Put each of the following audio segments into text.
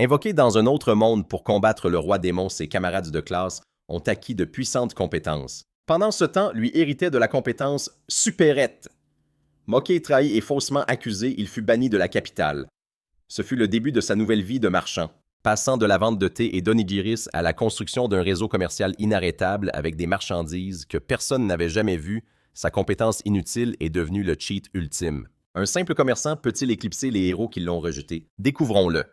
Invoqués dans un autre monde pour combattre le roi démon, ses camarades de classe ont acquis de puissantes compétences. Pendant ce temps, lui héritait de la compétence Supérette. Moqué, trahi et faussement accusé, il fut banni de la capitale. Ce fut le début de sa nouvelle vie de marchand, passant de la vente de thé et d'onigiris à la construction d'un réseau commercial inarrêtable avec des marchandises que personne n'avait jamais vues. Sa compétence inutile est devenue le cheat ultime. Un simple commerçant peut-il éclipser les héros qui l'ont rejeté? Découvrons-le.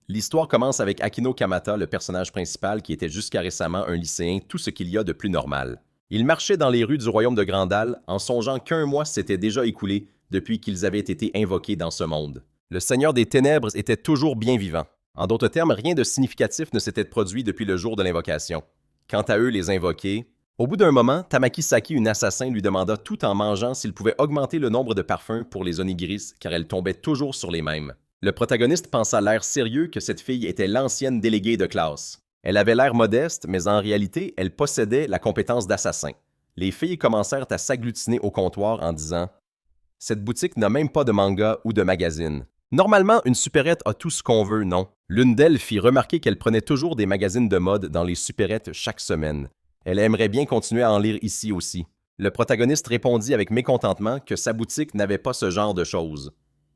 L'histoire commence avec Akino Kamata, le personnage principal qui était jusqu'à récemment un lycéen, tout ce qu'il y a de plus normal. Il marchait dans les rues du royaume de Grandal en songeant qu'un mois s'était déjà écoulé depuis qu'ils avaient été invoqués dans ce monde. Le Seigneur des Ténèbres était toujours bien vivant. En d'autres termes, rien de significatif ne s'était produit depuis le jour de l'invocation. Quant à eux, les invoqués... Au bout d'un moment, Tamaki Saki, une assassin, lui demanda tout en mangeant s'il pouvait augmenter le nombre de parfums pour les onigiris, car elle tombait toujours sur les mêmes. Le protagoniste pensa l'air sérieux que cette fille était l'ancienne déléguée de classe. Elle avait l'air modeste, mais en réalité, elle possédait la compétence d'assassin. Les filles commencèrent à s'agglutiner au comptoir en disant « Cette boutique n'a même pas de manga ou de magazine. Normalement, une supérette a tout ce qu'on veut, non? » L'une d'elles fit remarquer qu'elle prenait toujours des magazines de mode dans les supérettes chaque semaine. Elle aimerait bien continuer à en lire ici aussi. Le protagoniste répondit avec mécontentement que sa boutique n'avait pas ce genre de choses.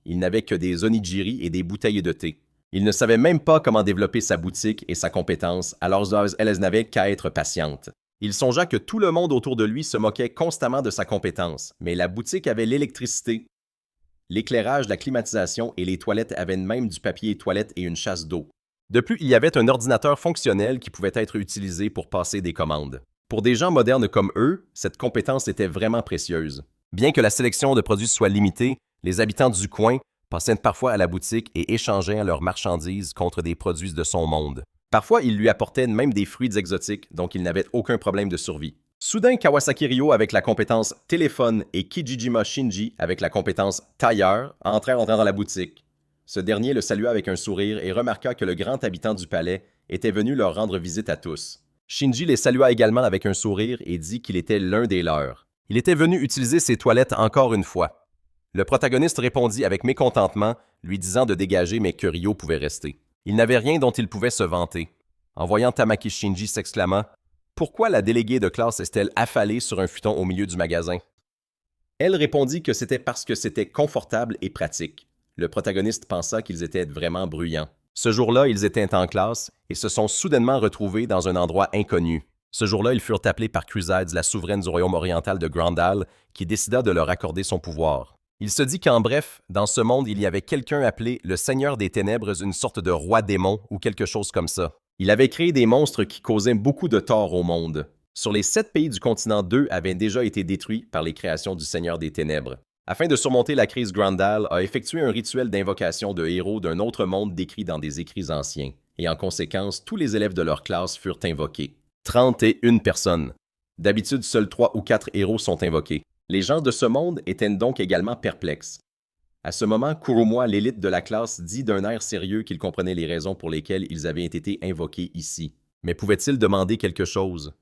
Il n'avait que des onigiri et des bouteilles de thé. Il ne savait même pas comment développer sa boutique et sa compétence, alors elles n'avaient qu'à être patientes. Il songea que tout le monde autour de lui se moquait constamment de sa compétence, mais la boutique avait l'électricité, l'éclairage, la climatisation et les toilettes avaient même du papier toilette et une chasse d'eau. De plus, il y avait un ordinateur fonctionnel qui pouvait être utilisé pour passer des commandes. Pour des gens modernes comme eux, cette compétence était vraiment précieuse. Bien que la sélection de produits soit limitée, les habitants du coin passaient parfois à la boutique et échangeaient leurs marchandises contre des produits de son monde. Parfois, ils lui apportaient même des fruits exotiques, donc il n'avait aucun problème de survie. Soudain, Kawasaki Ryo avec la compétence téléphone et Kijijima Shinji avec la compétence tailleur entrèrent dans la boutique. Ce dernier le salua avec un sourire et remarqua que le grand habitant du palais était venu leur rendre visite à tous. Shinji les salua également avec un sourire et dit qu'il était l'un des leurs. Il était venu utiliser ses toilettes encore une fois. Le protagoniste répondit avec mécontentement, lui disant de dégager mais que Ryo pouvait rester. Il n'avait rien dont il pouvait se vanter. En voyant Tamaki, Shinji s'exclama « Pourquoi la déléguée de classe est-elle affalée sur un futon au milieu du magasin? » Elle répondit que c'était parce que c'était confortable et pratique. Le protagoniste pensa qu'ils étaient vraiment bruyants. Ce jour-là, ils étaient en classe et se sont soudainement retrouvés dans un endroit inconnu. Ce jour-là, ils furent appelés par Crusades, la souveraine du royaume oriental de Grandal, qui décida de leur accorder son pouvoir. Il se dit qu'en bref, dans ce monde, il y avait quelqu'un appelé le Seigneur des Ténèbres, une sorte de roi démon ou quelque chose comme ça. Il avait créé des monstres qui causaient beaucoup de tort au monde. Sur les 7 pays du continent, 2 avaient déjà été détruits par les créations du Seigneur des Ténèbres. Afin de surmonter la crise, Grandal a effectué un rituel d'invocation de héros d'un autre monde décrit dans des écrits anciens. Et en conséquence, tous les élèves de leur classe furent invoqués. 31 personnes. D'habitude, seuls 3 ou 4 héros sont invoqués. Les gens de ce monde étaient donc également perplexes. À ce moment, Kurumwa, l'élite de la classe, dit d'un air sérieux qu'il comprenait les raisons pour lesquelles ils avaient été invoqués ici. Mais pouvait-il demander quelque chose?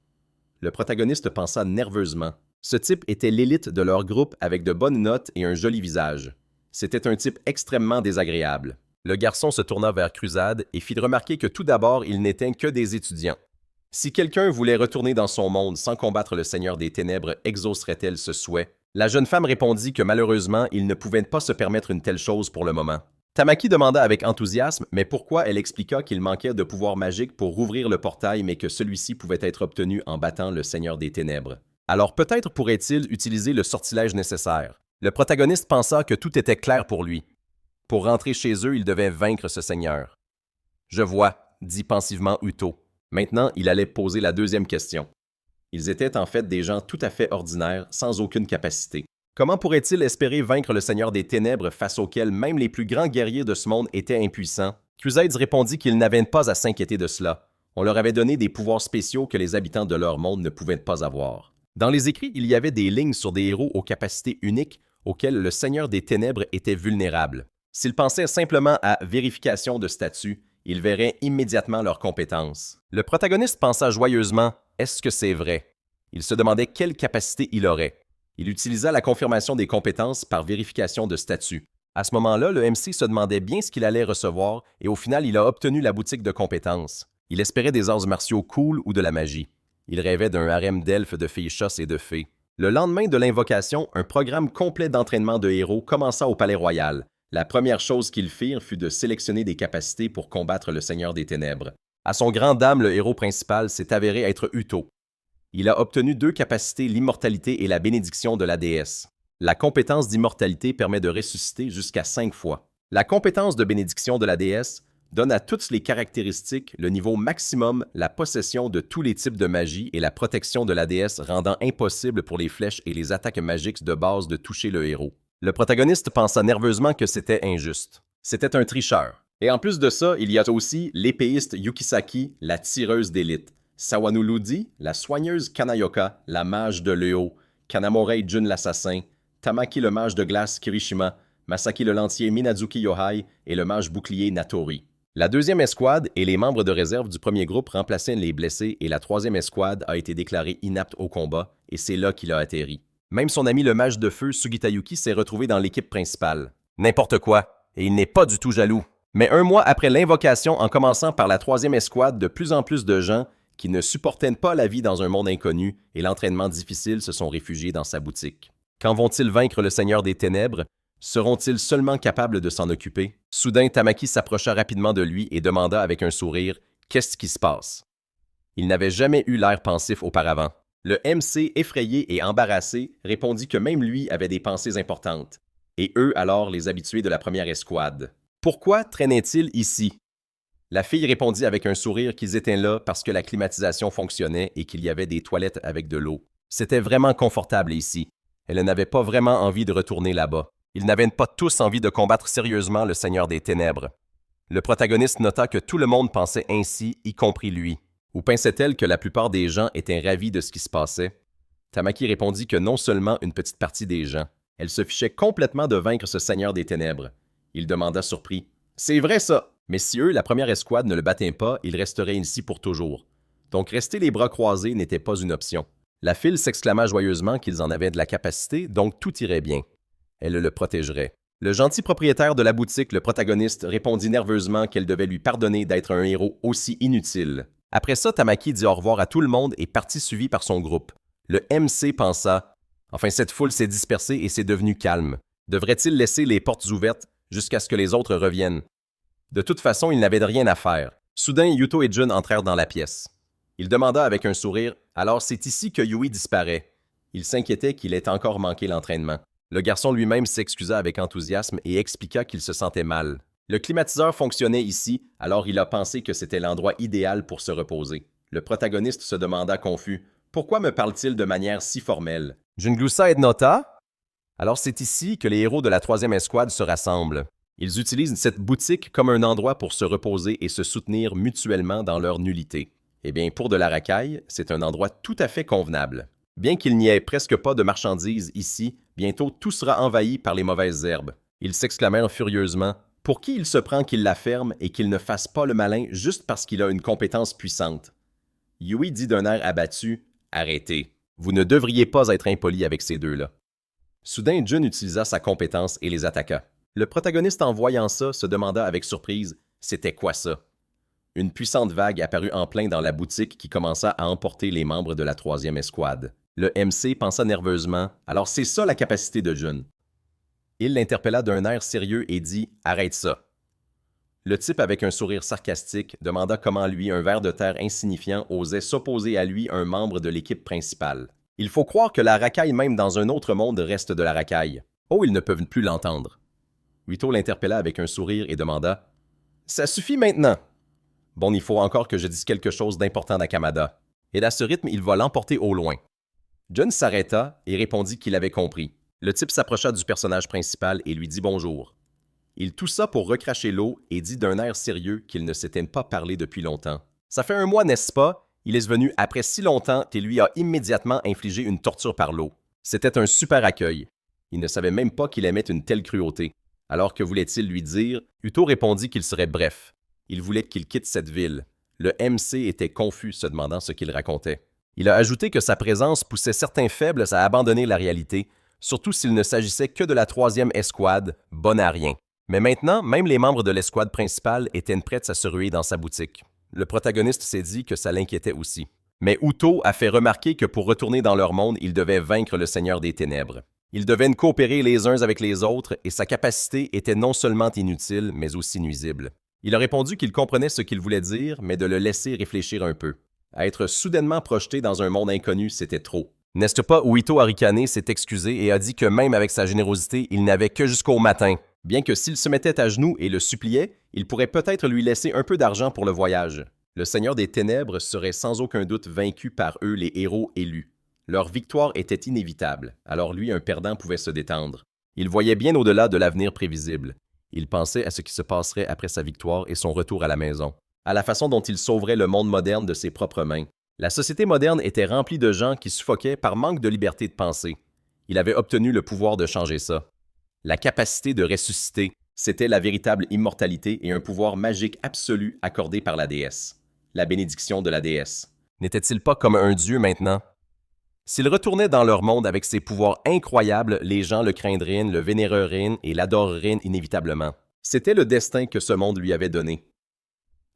Le protagoniste pensa nerveusement. Ce type était l'élite de leur groupe avec de bonnes notes et un joli visage. C'était un type extrêmement désagréable. Le garçon se tourna vers Crusade et fit remarquer que tout d'abord, ils n'étaient que des étudiants. Si quelqu'un voulait retourner dans son monde sans combattre le Seigneur des Ténèbres, exaucerait-elle ce souhait? La jeune femme répondit que malheureusement, il ne pouvait pas se permettre une telle chose pour le moment. Tamaki demanda avec enthousiasme, mais pourquoi elle expliqua qu'il manquait de pouvoir magique pour rouvrir le portail, mais que celui-ci pouvait être obtenu en battant le Seigneur des Ténèbres. Alors peut-être pourrait-il utiliser le sortilège nécessaire. Le protagoniste pensa que tout était clair pour lui. Pour rentrer chez eux, il devait vaincre ce Seigneur. « Je vois », dit pensivement Uto. Maintenant, il allait poser la deuxième question. Ils étaient en fait des gens tout à fait ordinaires, sans aucune capacité. Comment pourrait-il espérer vaincre le Seigneur des Ténèbres face auquel même les plus grands guerriers de ce monde étaient impuissants? Crusades répondit qu'ils n'avaient pas à s'inquiéter de cela. On leur avait donné des pouvoirs spéciaux que les habitants de leur monde ne pouvaient pas avoir. Dans les écrits, il y avait des lignes sur des héros aux capacités uniques auxquelles le Seigneur des Ténèbres était vulnérable. S'ils pensaient simplement à vérification de statut, ils verraient immédiatement leurs compétences. Le protagoniste pensa joyeusement « Est-ce que c'est vrai? » Il se demandait quelle capacité il aurait. Il utilisa la confirmation des compétences par vérification de statut. À ce moment-là, le MC se demandait bien ce qu'il allait recevoir et au final, il a obtenu la boutique de compétences. Il espérait des arts martiaux cool ou de la magie. Il rêvait d'un harem d'elfes, de filles chasses et de fées. Le lendemain de l'invocation, un programme complet d'entraînement de héros commença au Palais Royal. La première chose qu'ils firent fut de sélectionner des capacités pour combattre le Seigneur des Ténèbres. À son grand dam, le héros principal s'est avéré être Uto. Il a obtenu 2 capacités, l'immortalité et la bénédiction de la déesse. La compétence d'immortalité permet de ressusciter jusqu'à 5 fois. La compétence de bénédiction de la déesse donne à toutes les caractéristiques le niveau maximum, la possession de tous les types de magie et la protection de la déesse rendant impossible pour les flèches et les attaques magiques de base de toucher le héros. Le protagoniste pensa nerveusement que c'était injuste. C'était un tricheur. Et en plus de ça, il y a aussi l'épéiste Yukisaki, la tireuse d'élite, Sawanu Ludi, la soigneuse Kanayoka, la mage de Leo, Kanamorei Jun l'assassin, Tamaki le mage de glace Kirishima, Masaki le lancier Minazuki Yohai et le mage bouclier Natori. La 2e escouade et les membres de réserve du premier groupe remplaçaient les blessés et la 3e escouade a été déclarée inapte au combat et c'est là qu'il a atterri. Même son ami le mage de feu Sugitayuki s'est retrouvé dans l'équipe principale. N'importe quoi, et il n'est pas du tout jaloux. Mais 1 mois après l'invocation, en commençant par la 3e escouade, de plus en plus de gens qui ne supportaient pas la vie dans un monde inconnu et l'entraînement difficile se sont réfugiés dans sa boutique. Quand vont-ils vaincre le Seigneur des Ténèbres? Seront-ils seulement capables de s'en occuper? Soudain, Tamaki s'approcha rapidement de lui et demanda avec un sourire « Qu'est-ce qui se passe ?» Il n'avait jamais eu l'air pensif auparavant. Le MC, effrayé et embarrassé, répondit que même lui avait des pensées importantes. Et eux alors les habitués de la première escouade. Pourquoi traînaient-ils ici? La fille répondit avec un sourire qu'ils étaient là parce que la climatisation fonctionnait et qu'il y avait des toilettes avec de l'eau. C'était vraiment confortable ici. Elle n'avait pas vraiment envie de retourner là-bas. Ils n'avaient pas tous envie de combattre sérieusement le Seigneur des Ténèbres. Le protagoniste nota que tout le monde pensait ainsi, y compris lui. Ou pensait-elle que la plupart des gens étaient ravis de ce qui se passait? Tamaki répondit que non seulement une petite partie des gens, elle se fichait complètement de vaincre ce Seigneur des Ténèbres. Il demanda surpris. « C'est vrai ça! Mais si eux, la première escouade, ne le battaient pas, ils resteraient ici pour toujours. Donc rester les bras croisés n'était pas une option. » La file s'exclama joyeusement qu'ils en avaient de la capacité, donc tout irait bien. Elle le protégerait. Le gentil propriétaire de la boutique, le protagoniste, répondit nerveusement qu'elle devait lui pardonner d'être un héros aussi inutile. Après ça, Tamaki dit au revoir à tout le monde et partit suivi par son groupe. Le MC pensa « Enfin, cette foule s'est dispersée et c'est devenu calme. Devrait-il laisser les portes ouvertes jusqu'à ce que les autres reviennent? » De toute façon, il n'avait rien à faire. Soudain, Yuto et Jun entrèrent dans la pièce. Il demanda avec un sourire « Alors c'est ici que Yui disparaît. » Il s'inquiétait qu'il ait encore manqué l'entraînement. Le garçon lui-même s'excusa avec enthousiasme et expliqua qu'il se sentait mal. Le climatiseur fonctionnait ici, alors il a pensé que c'était l'endroit idéal pour se reposer. Le protagoniste se demanda confus « Pourquoi me parle-t-il de manière si formelle? »« Junglusa et Nota? » Alors c'est ici que les héros de la 3e escouade se rassemblent. Ils utilisent cette boutique comme un endroit pour se reposer et se soutenir mutuellement dans leur nullité. Eh bien, pour de la racaille, c'est un endroit tout à fait convenable. Bien qu'il n'y ait presque pas de marchandises ici, bientôt tout sera envahi par les mauvaises herbes. Ils s'exclamèrent furieusement « Pour qui il se prend qu'il la ferme et qu'il ne fasse pas le malin juste parce qu'il a une compétence puissante? » Yui dit d'un air abattu « Arrêtez, vous ne devriez pas être impoli avec ces deux-là. » Soudain, Jun utilisa sa compétence et les attaqua. Le protagoniste en voyant ça se demanda avec surprise « C'était quoi ça? » Une puissante vague apparut en plein dans la boutique qui commença à emporter les membres de la 3e escouade. Le MC pensa nerveusement « Alors c'est ça la capacité de Jun. » Il l'interpella d'un air sérieux et dit « Arrête ça. » Le type avec un sourire sarcastique demanda comment lui, un ver de terre insignifiant, osait s'opposer à lui un membre de l'équipe principale. Il faut croire que la racaille même dans un autre monde reste de la racaille. Oh, ils ne peuvent plus l'entendre. Uto l'interpella avec un sourire et demanda « Ça suffit maintenant. Bon, il faut encore que je dise quelque chose d'important à Kamada. Et à ce rythme, il va l'emporter au loin. » Jun s'arrêta et répondit qu'il avait compris. Le type s'approcha du personnage principal et lui dit bonjour. Il toussa pour recracher l'eau et dit d'un air sérieux qu'il ne s'était pas parlé depuis longtemps. « Ça fait 1 mois, n'est-ce pas? Il est venu après si longtemps et lui a immédiatement infligé une torture par l'eau. C'était un super accueil. Il ne savait même pas qu'il aimait une telle cruauté. Alors que voulait-il lui dire? Uto répondit qu'il serait bref. Il voulait qu'il quitte cette ville. Le MC était confus, se demandant ce qu'il racontait. Il a ajouté que sa présence poussait certains faibles à abandonner la réalité, surtout s'il ne s'agissait que de la troisième escouade, bonne à rien. Mais maintenant, même les membres de l'escouade principale étaient prêts à se ruer dans sa boutique. Le protagoniste s'est dit que ça l'inquiétait aussi. Mais Uto a fait remarquer que pour retourner dans leur monde, ils devaient vaincre le Seigneur des Ténèbres. Ils devaient coopérer les uns avec les autres et sa capacité était non seulement inutile, mais aussi nuisible. Il a répondu qu'il comprenait ce qu'il voulait dire, mais de le laisser réfléchir un peu. À être soudainement projeté dans un monde inconnu, c'était trop. N'est-ce pas où Ito a ricané, s'est excusé et a dit que même avec sa générosité, il n'avait que jusqu'au matin. Bien que s'il se mettait à genoux et le suppliait, il pourrait peut-être lui laisser un peu d'argent pour le voyage. Le Seigneur des Ténèbres serait sans aucun doute vaincu par eux, les héros élus. Leur victoire était inévitable, alors lui, un perdant, pouvait se détendre. Il voyait bien au-delà de l'avenir prévisible. Il pensait à ce qui se passerait après sa victoire et son retour à la maison, à la façon dont il sauverait le monde moderne de ses propres mains. La société moderne était remplie de gens qui suffoquaient par manque de liberté de penser. Il avait obtenu le pouvoir de changer ça. La capacité de ressusciter, c'était la véritable immortalité et un pouvoir magique absolu accordé par la déesse. La bénédiction de la déesse. N'était-il pas comme un dieu maintenant? S'il retournait dans leur monde avec ses pouvoirs incroyables, les gens le craindraient, le vénéreraient et l'adoreraient inévitablement. C'était le destin que ce monde lui avait donné.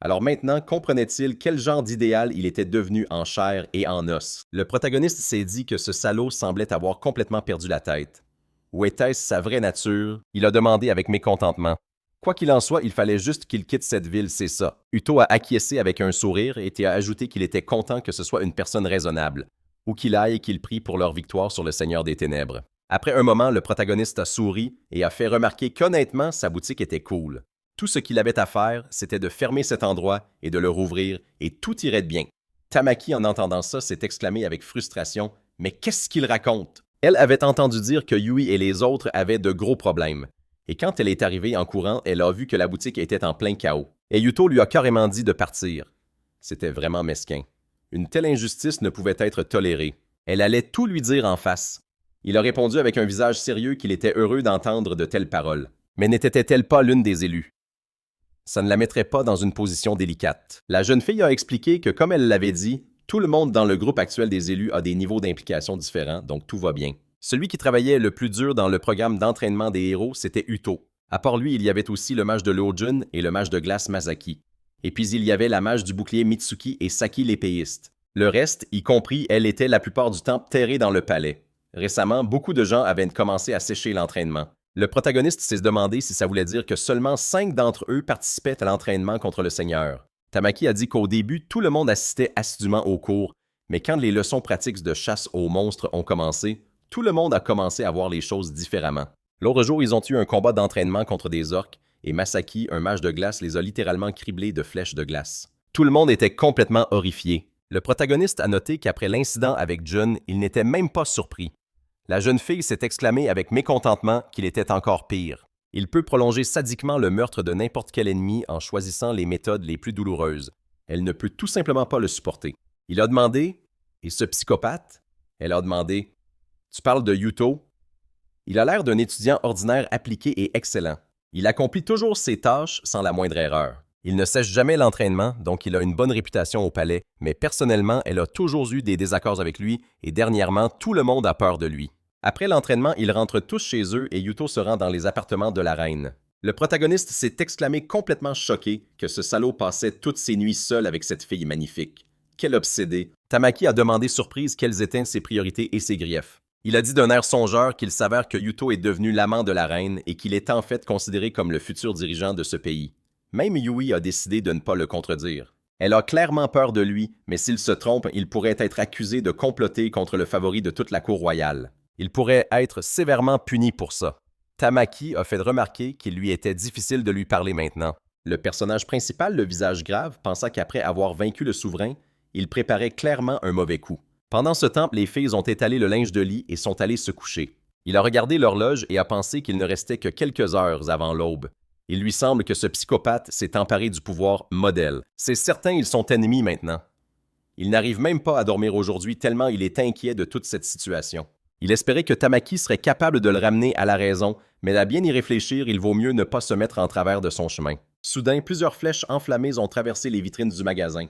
Alors maintenant, comprenait-il quel genre d'idéal il était devenu en chair et en os? Le protagoniste s'est dit que ce salaud semblait avoir complètement perdu la tête. Ou était-ce sa vraie nature? Il a demandé avec mécontentement. Quoi qu'il en soit, il fallait juste qu'il quitte cette ville, c'est ça. Uto a acquiescé avec un sourire et a ajouté qu'il était content que ce soit une personne raisonnable. Où qu'il aille et qu'il prie pour leur victoire sur le Seigneur des Ténèbres. Après un moment, le protagoniste a souri et a fait remarquer qu'honnêtement, sa boutique était cool. Tout ce qu'il avait à faire, c'était de fermer cet endroit et de le rouvrir, et tout irait bien. Tamaki, en entendant ça, s'est exclamé avec frustration « Mais qu'est-ce qu'il raconte ?» Elle avait entendu dire que Yui et les autres avaient de gros problèmes. Et quand elle est arrivée en courant, elle a vu que la boutique était en plein chaos. Et Yuto lui a carrément dit de partir. C'était vraiment mesquin. Une telle injustice ne pouvait être tolérée. Elle allait tout lui dire en face. Il a répondu avec un visage sérieux qu'il était heureux d'entendre de telles paroles. Mais n'était-elle pas l'une des élues? Ça ne la mettrait pas dans une position délicate. La jeune fille a expliqué que, comme elle l'avait dit, tout le monde dans le groupe actuel des élus a des niveaux d'implication différents, donc tout va bien. Celui qui travaillait le plus dur dans le programme d'entraînement des héros, c'était Uto. À part lui, il y avait aussi le mage de l'Ojun et le mage de glace Masaki. Et puis il y avait la mage du bouclier Mitsuki et Saki l'épéiste. Le reste, y compris, elle était la plupart du temps terrée dans le palais. Récemment, beaucoup de gens avaient commencé à sécher l'entraînement. Le protagoniste s'est demandé si ça voulait dire que seulement 5 d'entre eux participaient à l'entraînement contre le Seigneur. Tamaki a dit qu'au début, tout le monde assistait assidûment aux cours, mais quand les leçons pratiques de chasse aux monstres ont commencé, tout le monde a commencé à voir les choses différemment. L'autre jour, ils ont eu un combat d'entraînement contre des orques, et Masaki, un mage de glace, les a littéralement criblés de flèches de glace. Tout le monde était complètement horrifié. Le protagoniste a noté qu'après l'incident avec Jun, il n'était même pas surpris. La jeune fille s'est exclamée avec mécontentement qu'il était encore pire. Il peut prolonger sadiquement le meurtre de n'importe quel ennemi en choisissant les méthodes les plus douloureuses. Elle ne peut tout simplement pas le supporter. Il a demandé « Et ce psychopathe? » Elle a demandé « Tu parles de Yuto? » Il a l'air d'un étudiant ordinaire appliqué et excellent. Il accomplit toujours ses tâches sans la moindre erreur. Il ne sèche jamais l'entraînement, donc il a une bonne réputation au palais, mais personnellement, elle a toujours eu des désaccords avec lui et dernièrement, tout le monde a peur de lui. Après l'entraînement, ils rentrent tous chez eux et Yuto se rend dans les appartements de la reine. Le protagoniste s'est exclamé complètement choqué que ce salaud passait toutes ses nuits seul avec cette fille magnifique. Quel obsédé! Tamaki a demandé surprise quelles étaient ses priorités et ses griefs. Il a dit d'un air songeur qu'il s'avère que Yuto est devenu l'amant de la reine et qu'il est en fait considéré comme le futur dirigeant de ce pays. Même Yui a décidé de ne pas le contredire. Elle a clairement peur de lui, mais s'il se trompe, il pourrait être accusé de comploter contre le favori de toute la cour royale. Il pourrait être sévèrement puni pour ça. Tamaki a fait remarquer qu'il lui était difficile de lui parler maintenant. Le personnage principal, le visage grave, pensa qu'après avoir vaincu le souverain, il préparait clairement un mauvais coup. Pendant ce temps, les filles ont étalé le linge de lit et sont allées se coucher. Il a regardé l'horloge et a pensé qu'il ne restait que quelques heures avant l'aube. Il lui semble que ce psychopathe s'est emparé du pouvoir modèle. C'est certain, ils sont ennemis maintenant. Il n'arrive même pas à dormir aujourd'hui tellement il est inquiet de toute cette situation. Il espérait que Tamaki serait capable de le ramener à la raison, mais à bien y réfléchir, il vaut mieux ne pas se mettre en travers de son chemin. Soudain, plusieurs flèches enflammées ont traversé les vitrines du magasin.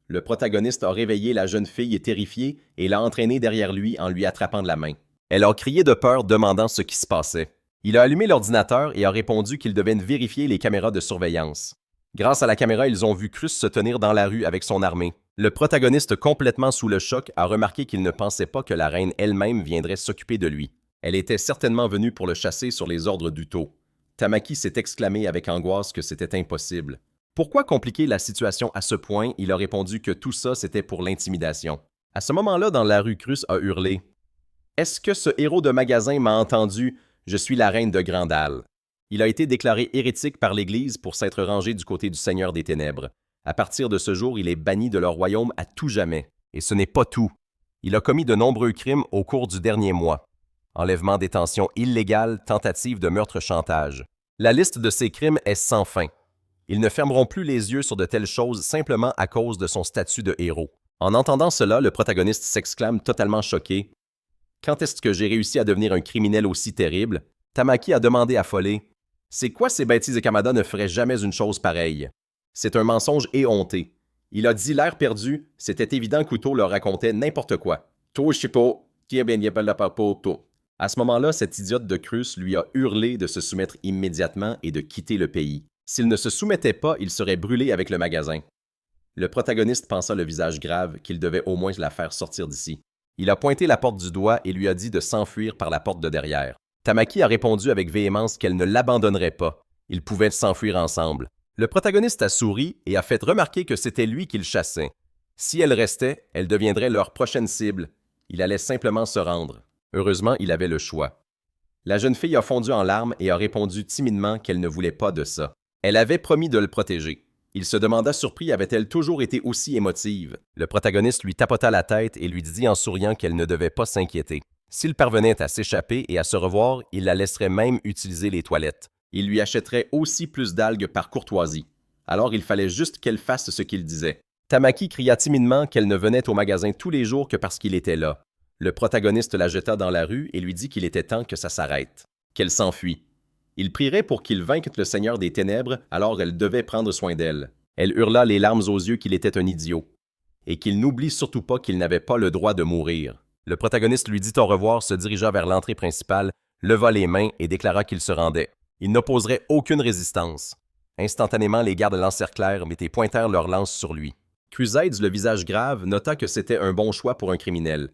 Le protagoniste a réveillé la jeune fille terrifiée et l'a entraînée derrière lui en lui attrapant de la main. Elle a crié de peur, demandant ce qui se passait. Il a allumé l'ordinateur et a répondu qu'il devait vérifier les caméras de surveillance. Grâce à la caméra, ils ont vu Cruz se tenir dans la rue avec son armée. Le protagoniste, complètement sous le choc, a remarqué qu'il ne pensait pas que la reine elle-même viendrait s'occuper de lui. Elle était certainement venue pour le chasser sur les ordres d'Uto. Tamaki s'est exclamé avec angoisse que c'était impossible. Pourquoi compliquer la situation à ce point? Il a répondu que tout ça, c'était pour l'intimidation. À ce moment-là, dans la rue, Cruz a hurlé « Est-ce que ce héros de magasin m'a entendu? Je suis la reine de Grandal. » Il a été déclaré hérétique par l'Église pour s'être rangé du côté du Seigneur des Ténèbres. À partir de ce jour, il est banni de leur royaume à tout jamais. Et ce n'est pas tout. Il a commis de nombreux crimes au cours du dernier mois. Enlèvement, détention illégale, tentative de meurtre-chantage. La liste de ces crimes est sans fin. Ils ne fermeront plus les yeux sur de telles choses simplement à cause de son statut de héros. En entendant cela, le protagoniste s'exclame totalement choqué. « Quand est-ce que j'ai réussi à devenir un criminel aussi terrible? » Tamaki a demandé affolé. « C'est quoi ces bêtises et Kamada ne feraient jamais une chose pareille? » C'est un mensonge éhonté. Il a dit l'air perdu, c'était évident qu'Uto leur racontait n'importe quoi. À ce moment-là, cet idiote de Cruz lui a hurlé de se soumettre immédiatement et de quitter le pays. S'il ne se soumettait pas, il serait brûlé avec le magasin. Le protagoniste pensa le visage grave qu'il devait au moins la faire sortir d'ici. Il a pointé la porte du doigt et lui a dit de s'enfuir par la porte de derrière. Tamaki a répondu avec véhémence qu'elle ne l'abandonnerait pas. Ils pouvaient s'enfuir ensemble. Le protagoniste a souri et a fait remarquer que c'était lui qu'il chassait. Si elle restait, elle deviendrait leur prochaine cible. Il allait simplement se rendre. Heureusement, il avait le choix. La jeune fille a fondu en larmes et a répondu timidement qu'elle ne voulait pas de ça. Elle avait promis de le protéger. Il se demanda surpris avait-elle toujours été aussi émotive. Le protagoniste lui tapota la tête et lui dit en souriant qu'elle ne devait pas s'inquiéter. S'il parvenait à s'échapper et à se revoir, il la laisserait même utiliser les toilettes. Il lui achèterait aussi plus d'algues par courtoisie. Alors il fallait juste qu'elle fasse ce qu'il disait. Tamaki cria timidement qu'elle ne venait au magasin tous les jours que parce qu'il était là. Le protagoniste la jeta dans la rue et lui dit qu'il était temps que ça s'arrête, qu'elle s'enfuit. Il prierait pour qu'il vainque le Seigneur des Ténèbres, alors elle devait prendre soin d'elle. Elle hurla les larmes aux yeux qu'il était un idiot, et qu'il n'oublie surtout pas qu'il n'avait pas le droit de mourir. Le protagoniste lui dit au revoir, se dirigea vers l'entrée principale, leva les mains et déclara qu'il se rendait. Il n'opposerait aucune résistance. Instantanément, les gardes l'encerclèrent, mais pointèrent leurs lances sur lui. Crusades, le visage grave, nota que c'était un bon choix pour un criminel.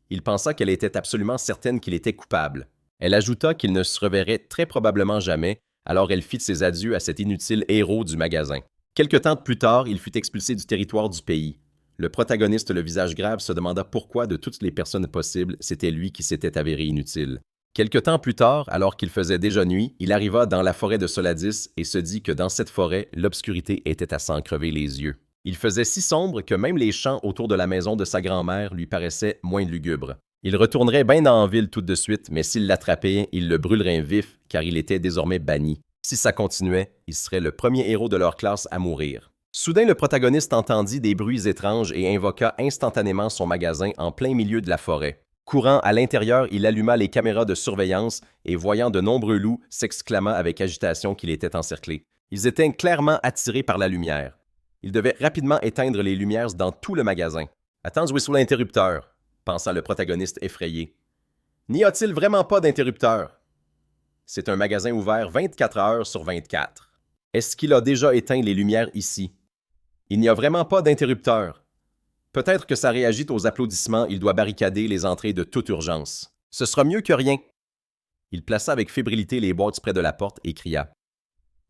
Il pensa qu'elle était absolument certaine qu'il était coupable. Elle ajouta qu'il ne se reverrait très probablement jamais, alors elle fit ses adieux à cet inutile héros du magasin. Quelque temps plus tard, il fut expulsé du territoire du pays. Le protagoniste, le visage grave, se demanda pourquoi, de toutes les personnes possibles, c'était lui qui s'était avéré inutile. Quelque temps plus tard, alors qu'il faisait déjà nuit, il arriva dans la forêt de Soladis et se dit que dans cette forêt, l'obscurité était à s'en crever les yeux. Il faisait si sombre que même les champs autour de la maison de sa grand-mère lui paraissaient moins lugubres. Il retournerait bien en ville tout de suite, mais s'il l'attrapait, il le brûlerait vif, car il était désormais banni. Si ça continuait, il serait le premier héros de leur classe à mourir. Soudain, le protagoniste entendit des bruits étranges et invoqua instantanément son magasin en plein milieu de la forêt. Courant à l'intérieur, il alluma les caméras de surveillance et voyant de nombreux loups, s'exclama avec agitation qu'il était encerclé. Ils étaient clairement attirés par la lumière. Il devait rapidement éteindre les lumières dans tout le magasin. « Attends, jouer sous l'interrupteur », pensa le protagoniste effrayé. « N'y a-t-il vraiment pas d'interrupteur? » C'est un magasin ouvert 24 heures sur 24. Est-ce qu'il a déjà éteint les lumières ici? Il n'y a vraiment pas d'interrupteur. Peut-être que ça réagit aux applaudissements, il doit barricader les entrées de toute urgence. Ce sera mieux que rien. Il plaça avec fébrilité les boîtes près de la porte et cria.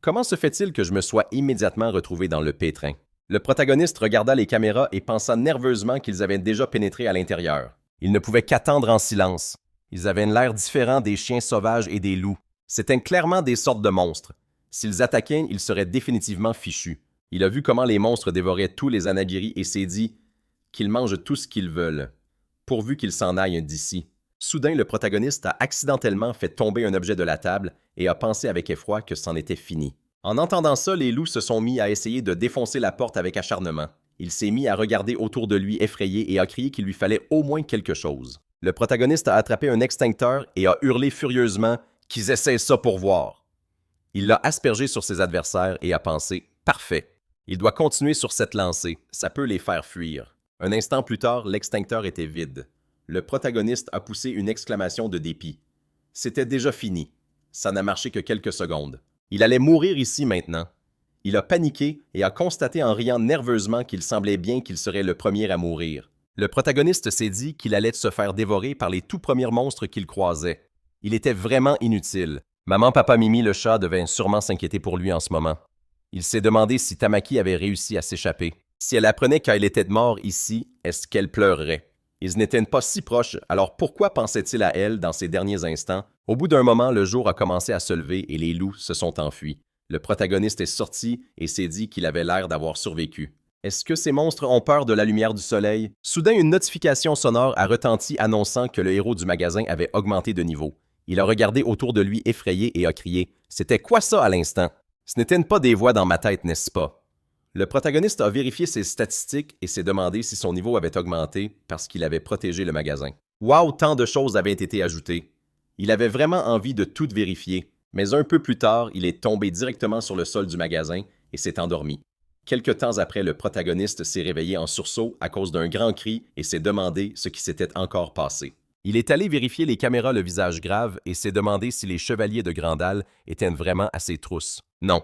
Comment se fait-il que je me sois immédiatement retrouvé dans le pétrin? Le protagoniste regarda les caméras et pensa nerveusement qu'ils avaient déjà pénétré à l'intérieur. Ils ne pouvaient qu'attendre en silence. Ils avaient l'air différent des chiens sauvages et des loups. C'étaient clairement des sortes de monstres. S'ils attaquaient, ils seraient définitivement fichus. Il a vu comment les monstres dévoraient tous les Anagiri et s'est dit qu'ils mangent tout ce qu'ils veulent, pourvu qu'ils s'en aillent d'ici. Soudain, le protagoniste a accidentellement fait tomber un objet de la table et a pensé avec effroi que c'en était fini. En entendant ça, les loups se sont mis à essayer de défoncer la porte avec acharnement. Il s'est mis à regarder autour de lui effrayé et a crié qu'il lui fallait au moins quelque chose. Le protagoniste a attrapé un extincteur et a hurlé furieusement qu'ils essaient ça pour voir. Il l'a aspergé sur ses adversaires et a pensé « Parfait, il doit continuer sur cette lancée, ça peut les faire fuir ». Un instant plus tard, l'extincteur était vide. le protagoniste a poussé une exclamation de dépit. C'était déjà fini. Ça n'a marché que quelques secondes. Il allait mourir ici maintenant. Il a paniqué et a constaté en riant nerveusement qu'il semblait bien qu'il serait le premier à mourir. Le protagoniste s'est dit qu'il allait se faire dévorer par les tout premiers monstres qu'il croisait. Il était vraiment inutile. Maman, papa, Mimi, le chat devait sûrement s'inquiéter pour lui en ce moment. Il s'est demandé si Tamaki avait réussi à s'échapper. Si elle apprenait qu'elle était mort ici, est-ce qu'elle pleurerait? Ils n'étaient pas si proches, alors pourquoi pensait-il à elle dans ces derniers instants? Au bout d'un moment, le jour a commencé à se lever et les loups se sont enfuis. Le protagoniste est sorti et s'est dit qu'il avait l'air d'avoir survécu. Est-ce que ces monstres ont peur de la lumière du soleil? Soudain, une notification sonore a retenti annonçant que le héros du magasin avait augmenté de niveau. Il a regardé autour de lui effrayé et a crié « C'était quoi ça à l'instant? Ce n'étaient pas des voix dans ma tête, n'est-ce pas? » Le protagoniste a vérifié ses statistiques et s'est demandé si son niveau avait augmenté parce qu'il avait protégé le magasin. Wow, tant de choses avaient été ajoutées. Il avait vraiment envie de tout vérifier, mais un peu plus tard, il est tombé directement sur le sol du magasin et s'est endormi. Quelque temps après, le protagoniste s'est réveillé en sursaut à cause d'un grand cri et s'est demandé ce qui s'était encore passé. Il est allé vérifier les caméras le visage grave et s'est demandé si les chevaliers de Grandal étaient vraiment à ses trousses. Non.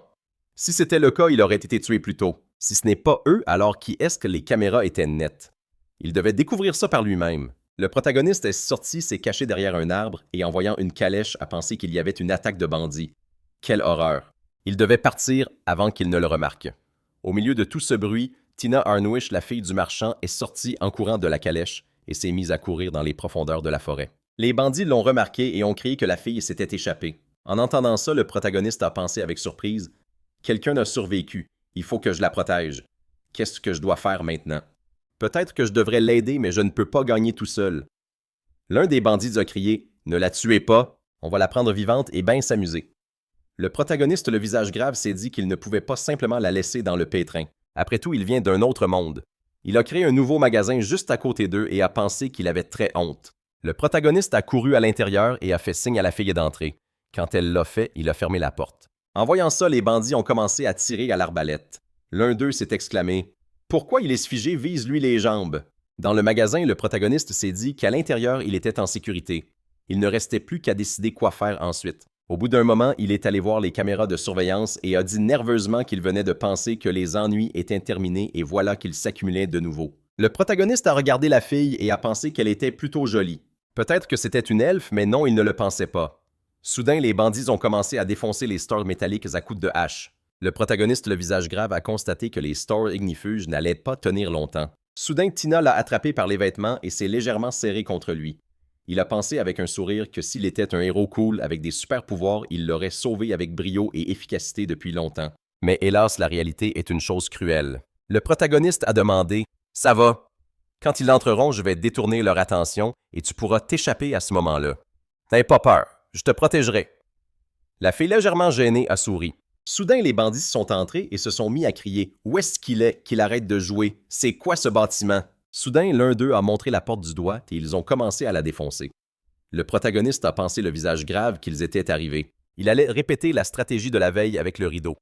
Si c'était le cas, il aurait été tué plus tôt. Si ce n'est pas eux, alors qui est-ce que les caméras étaient nettes? Il devait découvrir ça par lui-même. Le protagoniste est sorti, s'est caché derrière un arbre et en voyant une calèche a pensé qu'il y avait une attaque de bandits. Quelle horreur! Il devait partir avant qu'il ne le remarque. Au milieu de tout ce bruit, Tina Arnwish, la fille du marchand, est sortie en courant de la calèche et s'est mise à courir dans les profondeurs de la forêt. Les bandits l'ont remarqué et ont crié que la fille s'était échappée. En entendant ça, le protagoniste a pensé avec surprise « Quelqu'un a survécu. Il faut que je la protège. Qu'est-ce que je dois faire maintenant? Peut-être que je devrais l'aider, mais je ne peux pas gagner tout seul. » L'un des bandits a crié « Ne la tuez pas. On va la prendre vivante et bien s'amuser. » Le protagoniste, le visage grave, s'est dit qu'il ne pouvait pas simplement la laisser dans le pétrin. Après tout, il vient d'un autre monde. Il a créé un nouveau magasin juste à côté d'eux et a pensé qu'il avait très honte. Le protagoniste a couru à l'intérieur et a fait signe à la fille d'entrer. Quand elle l'a fait, il a fermé la porte. En voyant ça, les bandits ont commencé à tirer à l'arbalète. L'un d'eux s'est exclamé « Pourquoi il est figé, vise-lui les jambes ?» Dans le magasin, le protagoniste s'est dit qu'à l'intérieur, il était en sécurité. Il ne restait plus qu'à décider quoi faire ensuite. Au bout d'un moment, il est allé voir les caméras de surveillance et a dit nerveusement qu'il venait de penser que les ennuis étaient terminés et voilà qu'ils s'accumulaient de nouveau. Le protagoniste a regardé la fille et a pensé qu'elle était plutôt jolie. Peut-être que c'était une elfe, mais non, il ne le pensait pas. Soudain, les bandits ont commencé à défoncer les stores métalliques à coups de hache. Le protagoniste, le visage grave, a constaté que les stores ignifuges n'allaient pas tenir longtemps. Soudain, Tina l'a attrapé par les vêtements et s'est légèrement serré contre lui. Il a pensé avec un sourire que s'il était un héros cool avec des super pouvoirs, il l'aurait sauvé avec brio et efficacité depuis longtemps. Mais hélas, la réalité est une chose cruelle. Le protagoniste a demandé « Ça va. Quand ils entreront, je vais détourner leur attention et tu pourras t'échapper à ce moment-là. N'aie pas peur, je te protégerai. » La fille légèrement gênée a souri. Soudain, les bandits sont entrés et se sont mis à crier « Où est-ce qu'il est? Qu'il arrête de jouer? C'est quoi ce bâtiment? » Soudain, l'un d'eux a montré la porte du doigt et ils ont commencé à la défoncer. Le protagoniste a pensé le visage grave qu'ils étaient arrivés. Il allait répéter la stratégie de la veille avec le rideau.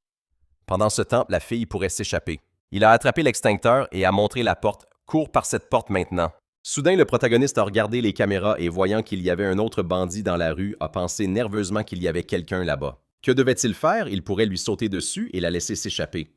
Pendant ce temps, la fille pourrait s'échapper. Il a attrapé l'extincteur et a montré la porte. « Cours par cette porte maintenant. » Soudain, le protagoniste a regardé les caméras et voyant qu'il y avait un autre bandit dans la rue, a pensé nerveusement qu'il y avait quelqu'un là-bas. Que devait-il faire? Il pourrait lui sauter dessus et la laisser s'échapper.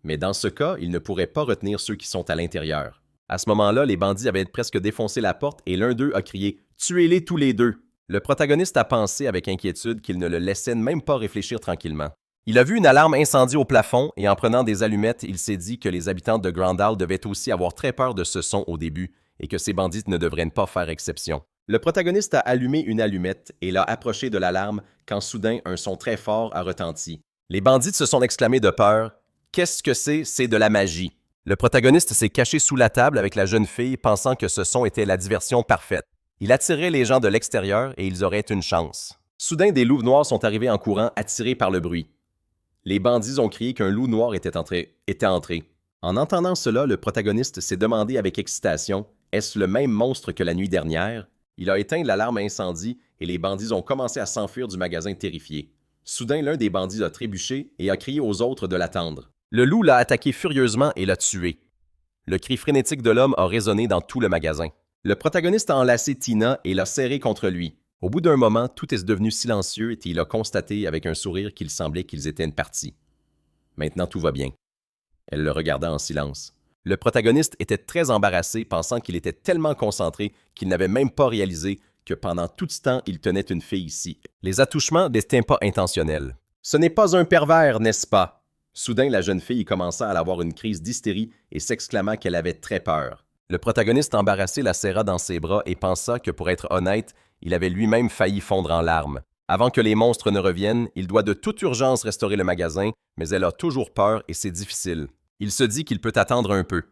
Mais dans ce cas, il ne pourrait pas retenir ceux qui sont à l'intérieur. À ce moment-là, les bandits avaient presque défoncé la porte et l'un d'eux a crié « Tuez-les tous les deux !» Le protagoniste a pensé avec inquiétude qu'il ne le laissait même pas réfléchir tranquillement. Il a vu une alarme incendie au plafond et en prenant des allumettes, il s'est dit que les habitants de Grandal devaient aussi avoir très peur de ce son au début et que ces bandits ne devraient pas faire exception. Le protagoniste a allumé une allumette et l'a approché de l'alarme quand soudain un son très fort a retenti. Les bandits se sont exclamés de peur « Qu'est-ce que c'est? C'est de la magie !» Le protagoniste s'est caché sous la table avec la jeune fille, pensant que ce son était la diversion parfaite. Il attirait les gens de l'extérieur et ils auraient une chance. Soudain, des loups noirs sont arrivés en courant, attirés par le bruit. Les bandits ont crié qu'un loup noir était entré. En entendant cela, le protagoniste s'est demandé avec excitation « Est-ce le même monstre que la nuit dernière? » Il a éteint l'alarme incendie et les bandits ont commencé à s'enfuir du magasin terrifiés. Soudain, l'un des bandits a trébuché et a crié aux autres de l'attendre. Le loup l'a attaqué furieusement et l'a tué. Le cri frénétique de l'homme a résonné dans tout le magasin. Le protagoniste a enlacé Tina et l'a serrée contre lui. Au bout d'un moment, tout est devenu silencieux et il a constaté avec un sourire qu'il semblait qu'ils étaient une partie. Maintenant tout va bien. Elle le regarda en silence. Le protagoniste était très embarrassé, pensant qu'il était tellement concentré qu'il n'avait même pas réalisé que pendant tout ce temps, il tenait une fille ici. Les attouchements n'étaient pas intentionnels. « Ce n'est pas un pervers, n'est-ce pas? » Soudain, la jeune fille commença à avoir une crise d'hystérie et s'exclama qu'elle avait très peur. Le protagoniste embarrassé la serra dans ses bras et pensa que, pour être honnête, il avait lui-même failli fondre en larmes. Avant que les monstres ne reviennent, il doit de toute urgence restaurer le magasin, mais elle a toujours peur et c'est difficile. Il se dit qu'il peut attendre un peu.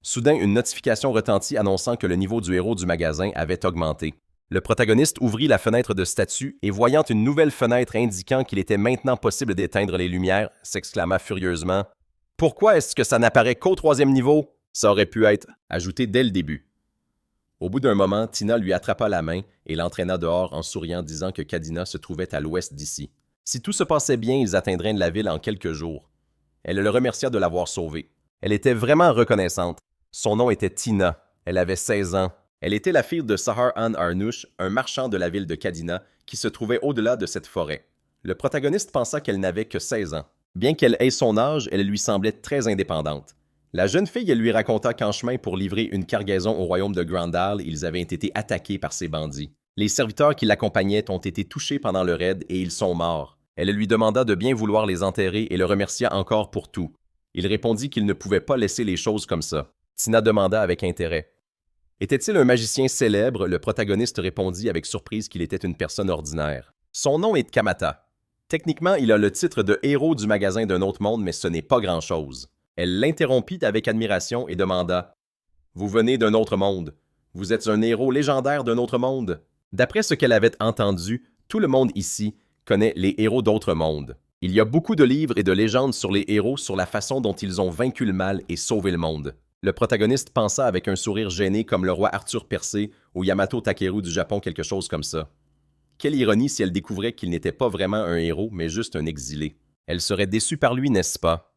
Soudain, une notification retentit annonçant que le niveau du héros du magasin avait augmenté. Le protagoniste ouvrit la fenêtre de statut et voyant une nouvelle fenêtre indiquant qu'il était maintenant possible d'éteindre les lumières, s'exclama furieusement « Pourquoi est-ce que ça n'apparaît qu'au 3e niveau? Ça aurait pu être ajouté dès le début. » Au bout d'un moment, Tina lui attrapa la main et l'entraîna dehors en souriant, disant que Kadina se trouvait à l'ouest d'ici. Si tout se passait bien, ils atteindraient la ville en quelques jours. Elle le remercia de l'avoir sauvé. Elle était vraiment reconnaissante. Son nom était Tina. Elle avait 16 ans. Elle était la fille de Sahar An Arnouch, un marchand de la ville de Kadina, qui se trouvait au-delà de cette forêt. Le protagoniste pensa qu'elle n'avait que 16 ans. Bien qu'elle ait son âge, elle lui semblait très indépendante. La jeune fille lui raconta qu'en chemin pour livrer une cargaison au royaume de Grandal, ils avaient été attaqués par ces bandits. Les serviteurs qui l'accompagnaient ont été touchés pendant le raid et ils sont morts. Elle lui demanda de bien vouloir les enterrer et le remercia encore pour tout. Il répondit qu'il ne pouvait pas laisser les choses comme ça. Tina demanda avec intérêt. Était-il un magicien célèbre? Le protagoniste répondit avec surprise qu'il était une personne ordinaire. Son nom est Kamata. Techniquement, il a le titre de héros du magasin d'un autre monde, mais ce n'est pas grand-chose. Elle l'interrompit avec admiration et demanda « Vous venez d'un autre monde. Vous êtes un héros légendaire d'un autre monde. » D'après ce qu'elle avait entendu, tout le monde ici connaît les héros d'autres mondes. Il y a beaucoup de livres et de légendes sur les héros, sur la façon dont ils ont vaincu le mal et sauvé le monde. Le protagoniste pensa avec un sourire gêné comme le roi Arthur Percé ou Yamato Takeru du Japon, quelque chose comme ça. Quelle ironie si elle découvrait qu'il n'était pas vraiment un héros, mais juste un exilé. Elle serait déçue par lui, n'est-ce pas?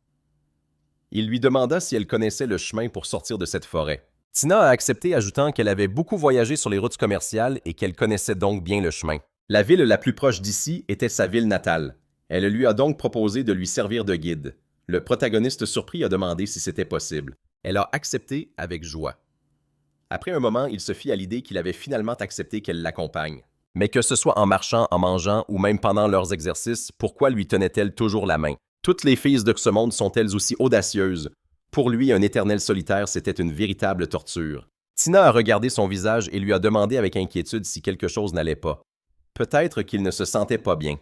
Il lui demanda si elle connaissait le chemin pour sortir de cette forêt. Tina a accepté, ajoutant qu'elle avait beaucoup voyagé sur les routes commerciales et qu'elle connaissait donc bien le chemin. La ville la plus proche d'ici était sa ville natale. Elle lui a donc proposé de lui servir de guide. Le protagoniste surpris a demandé si c'était possible. Elle a accepté avec joie. Après un moment, il se fit à l'idée qu'il avait finalement accepté qu'elle l'accompagne. Mais que ce soit en marchant, en mangeant ou même pendant leurs exercices, pourquoi lui tenait-elle toujours la main? Toutes les filles de ce monde sont elles aussi audacieuses. Pour lui, un éternel solitaire, c'était une véritable torture. Tina a regardé son visage et lui a demandé avec inquiétude si quelque chose n'allait pas. Peut-être qu'il ne se sentait pas bien.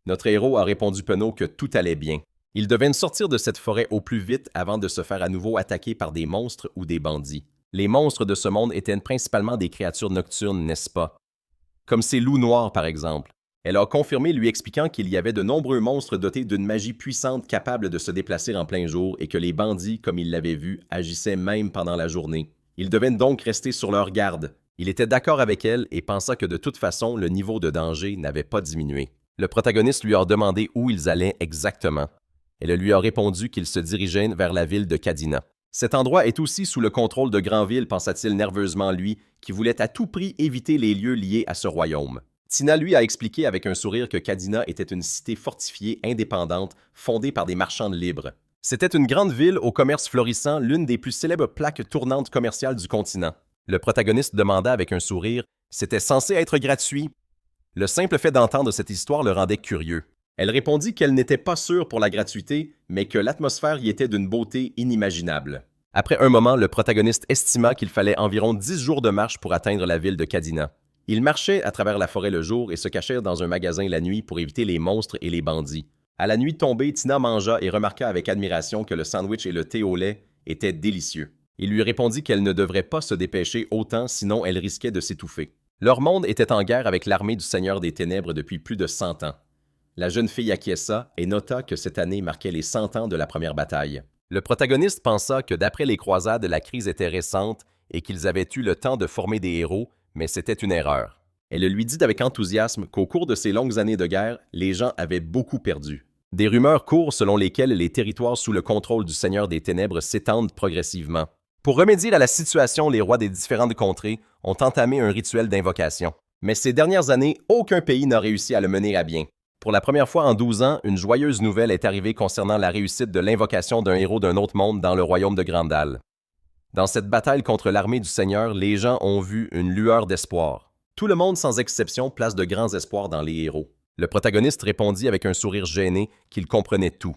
Notre héros a répondu penaud que tout allait bien. Il devait sortir de cette forêt au plus vite avant de se faire à nouveau attaquer par des monstres ou des bandits. Les monstres de ce monde étaient principalement des créatures nocturnes, n'est-ce pas? Comme ces loups noirs, par exemple. Elle a confirmé, lui expliquant qu'il y avait de nombreux monstres dotés d'une magie puissante capable de se déplacer en plein jour et que les bandits, comme il l'avait vu, agissaient même pendant la journée. Ils devaient donc rester sur leur garde. Il était d'accord avec elle et pensa que de toute façon, le niveau de danger n'avait pas diminué. Le protagoniste lui a demandé où ils allaient exactement. Elle lui a répondu qu'ils se dirigeaient vers la ville de Kadina. Cet endroit est aussi sous le contrôle de Granville, pensa-t-il nerveusement lui, qui voulait à tout prix éviter les lieux liés à ce royaume. Tina lui a expliqué avec un sourire que Kadina était une cité fortifiée, indépendante, fondée par des marchands libres. C'était une grande ville au commerce florissant, l'une des plus célèbres plaques tournantes commerciales du continent. Le protagoniste demanda avec un sourire « C'était censé être gratuit ?» Le simple fait d'entendre cette histoire le rendait curieux. Elle répondit qu'elle n'était pas sûre pour la gratuité, mais que l'atmosphère y était d'une beauté inimaginable. Après un moment, le protagoniste estima qu'il fallait environ 10 jours de marche pour atteindre la ville de Kadina. Ils marchaient à travers la forêt le jour et se cachèrent dans un magasin la nuit pour éviter les monstres et les bandits. À la nuit tombée, Tina mangea et remarqua avec admiration que le sandwich et le thé au lait étaient délicieux. Il lui répondit qu'elle ne devrait pas se dépêcher autant, sinon elle risquait de s'étouffer. Leur monde était en guerre avec l'armée du Seigneur des Ténèbres depuis plus de 100 ans. La jeune fille acquiesça et nota que cette année marquait les 100 ans de la première bataille. Le protagoniste pensa que d'après les croisades, la crise était récente et qu'ils avaient eu le temps de former des héros, mais c'était une erreur. Elle lui dit avec enthousiasme qu'au cours de ces longues années de guerre, les gens avaient beaucoup perdu. Des rumeurs courent selon lesquelles les territoires sous le contrôle du Seigneur des Ténèbres s'étendent progressivement. Pour remédier à la situation, les rois des différentes contrées ont entamé un rituel d'invocation. Mais ces dernières années, aucun pays n'a réussi à le mener à bien. Pour la première fois en 12 ans, une joyeuse nouvelle est arrivée concernant la réussite de l'invocation d'un héros d'un autre monde dans le royaume de Grandal. Dans cette bataille contre l'armée du Seigneur, les gens ont vu une lueur d'espoir. Tout le monde, sans exception, place de grands espoirs dans les héros. Le protagoniste répondit avec un sourire gêné qu'il comprenait tout.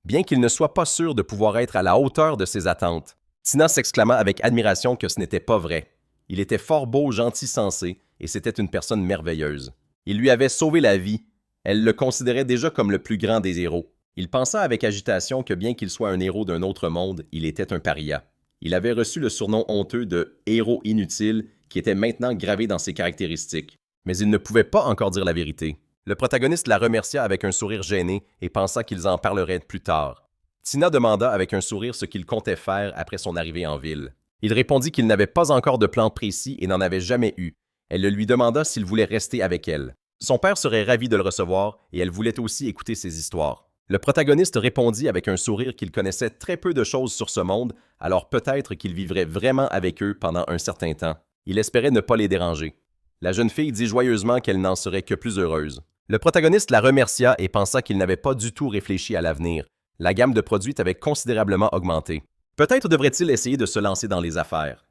Bien qu'il ne soit pas sûr de pouvoir être à la hauteur de ses attentes, Tina s'exclama avec admiration que ce n'était pas vrai. Il était fort beau, gentil, sensé, et c'était une personne merveilleuse. Il lui avait sauvé la vie. Elle le considérait déjà comme le plus grand des héros. Il pensa avec agitation que bien qu'il soit un héros d'un autre monde, il était un paria. Il avait reçu le surnom honteux de « héros inutile » qui était maintenant gravé dans ses caractéristiques. Mais il ne pouvait pas encore dire la vérité. Le protagoniste la remercia avec un sourire gêné et pensa qu'ils en parleraient plus tard. Tina demanda avec un sourire ce qu'il comptait faire après son arrivée en ville. Il répondit qu'il n'avait pas encore de plan précis et n'en avait jamais eu. Elle le lui demanda s'il voulait rester avec elle. Son père serait ravi de le recevoir et elle voulait aussi écouter ses histoires. Le protagoniste répondit avec un sourire qu'il connaissait très peu de choses sur ce monde, alors peut-être qu'il vivrait vraiment avec eux pendant un certain temps. Il espérait ne pas les déranger. La jeune fille dit joyeusement qu'elle n'en serait que plus heureuse. Le protagoniste la remercia et pensa qu'il n'avait pas du tout réfléchi à l'avenir. La gamme de produits avait considérablement augmenté. Peut-être devrait-il essayer de se lancer dans les affaires.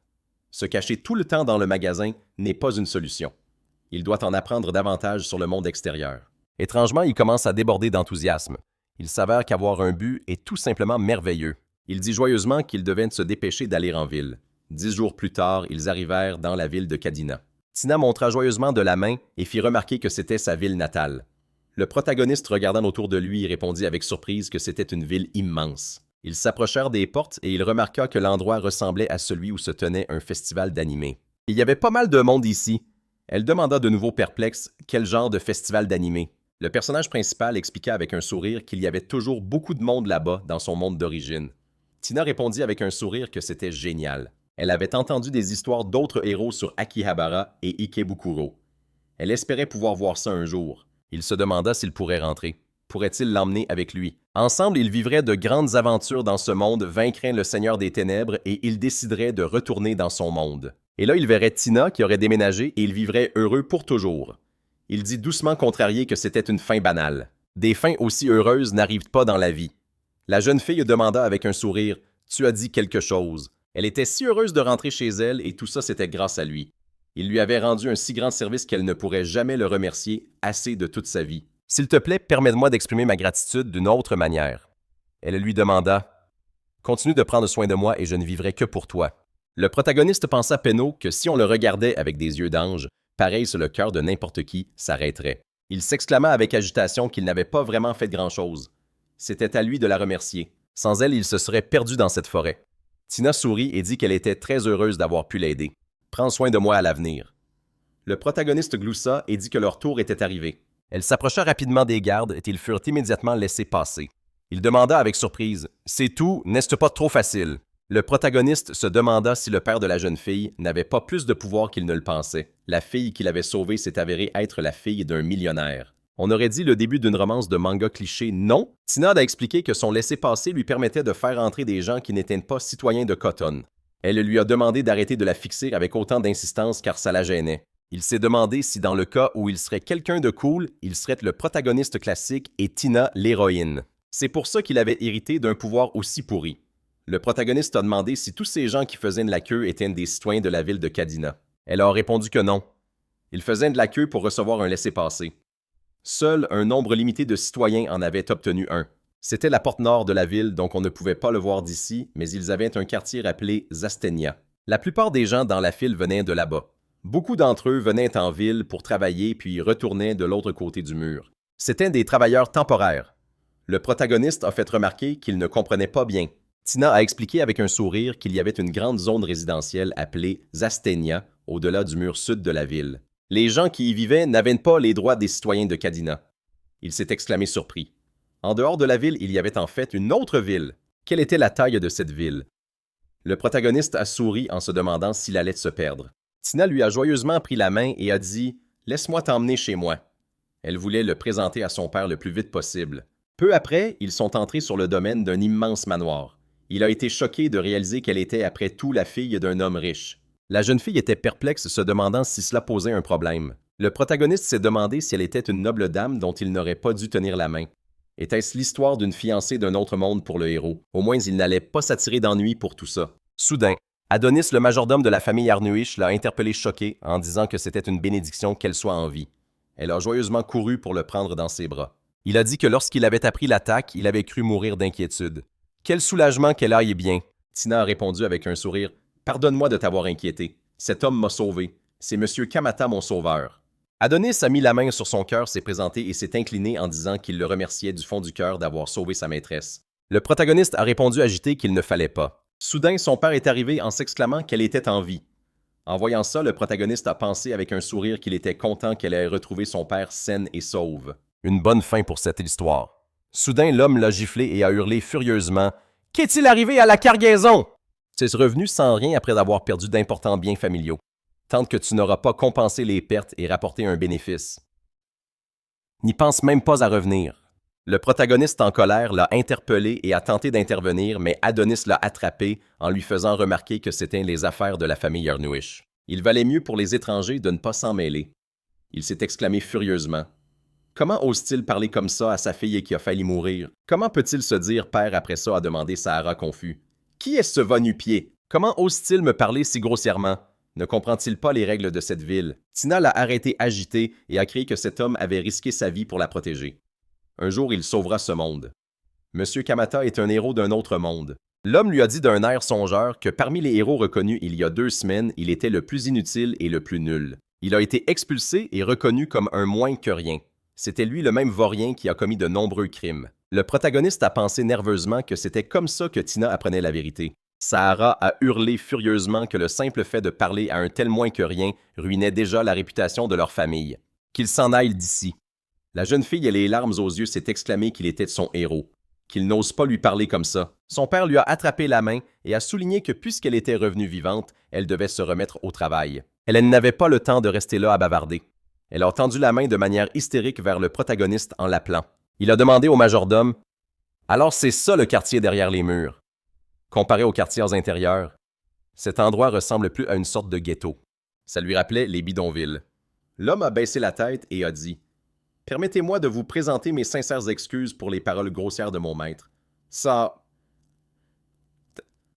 Se cacher tout le temps dans le magasin n'est pas une solution. Il doit en apprendre davantage sur le monde extérieur. Étrangement, il commence à déborder d'enthousiasme. Il s'avère qu'avoir un but est tout simplement merveilleux. Il dit joyeusement qu'il devait se dépêcher d'aller en ville. 10 jours plus tard, ils arrivèrent dans la ville de Kadina. Tina montra joyeusement de la main et fit remarquer que c'était sa ville natale. Le protagoniste, regardant autour de lui, répondit avec surprise que c'était une ville immense. Ils s'approchèrent des portes et il remarqua que l'endroit ressemblait à celui où se tenait un festival d'animé. Il y avait pas mal de monde ici. Elle demanda de nouveau perplexe quel genre de festival d'animé. Le personnage principal expliqua avec un sourire qu'il y avait toujours beaucoup de monde là-bas dans son monde d'origine. Tina répondit avec un sourire que c'était génial. Elle avait entendu des histoires d'autres héros sur Akihabara et Ikebukuro. Elle espérait pouvoir voir ça un jour. Il se demanda s'il pourrait rentrer. Pourrait-il l'emmener avec lui? Ensemble, ils vivraient de grandes aventures dans ce monde, vaincraient le Seigneur des Ténèbres et ils décideraient de retourner dans son monde. Et là, il verrait Tina qui aurait déménagé et ils vivraient heureux pour toujours. Il dit doucement contrarié que c'était une fin banale. Des fins aussi heureuses n'arrivent pas dans la vie. La jeune fille demanda avec un sourire « Tu as dit quelque chose ». Elle était si heureuse de rentrer chez elle et tout ça c'était grâce à lui. Il lui avait rendu un si grand service qu'elle ne pourrait jamais le remercier assez de toute sa vie. « S'il te plaît, permets-moi d'exprimer ma gratitude d'une autre manière. » Elle lui demanda « Continue de prendre soin de moi et je ne vivrai que pour toi. » Le protagoniste pensa penaud que si on le regardait avec des yeux d'ange, pareil sur le cœur de n'importe qui, s'arrêterait. Il s'exclama avec agitation qu'il n'avait pas vraiment fait grand-chose. C'était à lui de la remercier. Sans elle, il se serait perdu dans cette forêt. Tina sourit et dit qu'elle était très heureuse d'avoir pu l'aider. « Prends soin de moi à l'avenir. » Le protagoniste gloussa et dit que leur tour était arrivé. Elle s'approcha rapidement des gardes et ils furent immédiatement laissés passer. Il demanda avec surprise « C'est tout, n'est-ce pas trop facile? » Le protagoniste se demanda si le père de la jeune fille n'avait pas plus de pouvoir qu'il ne le pensait. La fille qu'il avait sauvée s'est avérée être la fille d'un millionnaire. On aurait dit le début d'une romance de manga cliché. Non! Tina a expliqué que son laissez-passer lui permettait de faire entrer des gens qui n'étaient pas citoyens de Cotton. Elle lui a demandé d'arrêter de la fixer avec autant d'insistance car ça la gênait. Il s'est demandé si dans le cas où il serait quelqu'un de cool, il serait le protagoniste classique et Tina l'héroïne. C'est pour ça qu'il avait hérité d'un pouvoir aussi pourri. Le protagoniste a demandé si tous ces gens qui faisaient de la queue étaient des citoyens de la ville de Kadina. Elle a répondu que non. Ils faisaient de la queue pour recevoir un laissez-passer. Seul un nombre limité de citoyens en avait obtenu un. C'était la porte nord de la ville, donc on ne pouvait pas le voir d'ici, mais ils avaient un quartier appelé Zastenia. La plupart des gens dans la file venaient de là-bas. Beaucoup d'entre eux venaient en ville pour travailler puis retournaient de l'autre côté du mur. C'étaient des travailleurs temporaires. Le protagoniste a fait remarquer qu'il ne comprenait pas bien. Tina a expliqué avec un sourire qu'il y avait une grande zone résidentielle appelée Zastenia, au-delà du mur sud de la ville. Les gens qui y vivaient n'avaient pas les droits des citoyens de Kadina. Il s'est exclamé surpris. En dehors de la ville, il y avait en fait une autre ville. Quelle était la taille de cette ville? Le protagoniste a souri en se demandant s'il allait se perdre. Tina lui a joyeusement pris la main et a dit « Laisse-moi t'emmener chez moi ». Elle voulait le présenter à son père le plus vite possible. Peu après, ils sont entrés sur le domaine d'un immense manoir. Il a été choqué de réaliser qu'elle était après tout la fille d'un homme riche. La jeune fille était perplexe, se demandant si cela posait un problème. Le protagoniste s'est demandé si elle était une noble dame dont il n'aurait pas dû tenir la main. Était-ce l'histoire d'une fiancée d'un autre monde pour le héros? Au moins, il n'allait pas s'attirer d'ennui pour tout ça. Soudain, Adonis, le majordome de la famille Arnuish, l'a interpellé choqué en disant que c'était une bénédiction qu'elle soit en vie. Elle a joyeusement couru pour le prendre dans ses bras. Il a dit que lorsqu'il avait appris l'attaque, il avait cru mourir d'inquiétude. Quel soulagement qu'elle aille bien! Tina a répondu avec un sourire. Pardonne-moi de t'avoir inquiété. Cet homme m'a sauvé. C'est Monsieur Kamata, mon sauveur. Adonis a mis la main sur son cœur, s'est présenté et s'est incliné en disant qu'il le remerciait du fond du cœur d'avoir sauvé sa maîtresse. Le protagoniste a répondu agité qu'il ne fallait pas. Soudain, son père est arrivé en s'exclamant qu'elle était en vie. En voyant ça, le protagoniste a pensé avec un sourire qu'il était content qu'elle ait retrouvé son père saine et sauve. Une bonne fin pour cette histoire. Soudain, l'homme l'a giflé et a hurlé furieusement « Qu'est-il arrivé à la cargaison? » C'est revenu sans rien après avoir perdu d'importants biens familiaux. Tant que tu n'auras pas compensé les pertes et rapporté un bénéfice. N'y pense même pas à revenir. Le protagoniste en colère l'a interpellé et a tenté d'intervenir, mais Adonis l'a attrapé en lui faisant remarquer que c'était les affaires de la famille Arnuish. Il valait mieux pour les étrangers de ne pas s'en mêler. Il s'est exclamé furieusement. Comment ose-t-il parler comme ça à sa fille qui a failli mourir? Comment peut-il se dire père après ça, a demandé Sahara confus. Qui est ce va-nu-pied? Comment ose-t-il me parler si grossièrement? Ne comprend-il pas les règles de cette ville? Tina l'a arrêté agité et a crié que cet homme avait risqué sa vie pour la protéger. Un jour, il sauvera ce monde. Monsieur Kamata est un héros d'un autre monde. L'homme lui a dit d'un air songeur que parmi les héros reconnus il y a 2 semaines, il était le plus inutile et le plus nul. Il a été expulsé et reconnu comme un moins que rien. C'était lui le même vaurien qui a commis de nombreux crimes. Le protagoniste a pensé nerveusement que c'était comme ça que Tina apprenait la vérité. Sahara a hurlé furieusement que le simple fait de parler à un tel moins que rien ruinait déjà la réputation de leur famille. Qu'il s'en aille d'ici. La jeune fille, les larmes aux yeux, s'est exclamé qu'il était son héros. Qu'il n'ose pas lui parler comme ça. Son père lui a attrapé la main et a souligné que puisqu'elle était revenue vivante, elle devait se remettre au travail. Elle n'avait pas le temps de rester là à bavarder. Elle a tendu la main de manière hystérique vers le protagoniste en l'appelant. Il a demandé au majordome « Alors c'est ça le quartier derrière les murs ?» Comparé aux quartiers intérieurs, cet endroit ressemble plus à une sorte de ghetto. Ça lui rappelait les bidonvilles. L'homme a baissé la tête et a dit « Permettez-moi de vous présenter mes sincères excuses pour les paroles grossières de mon maître. Ça... »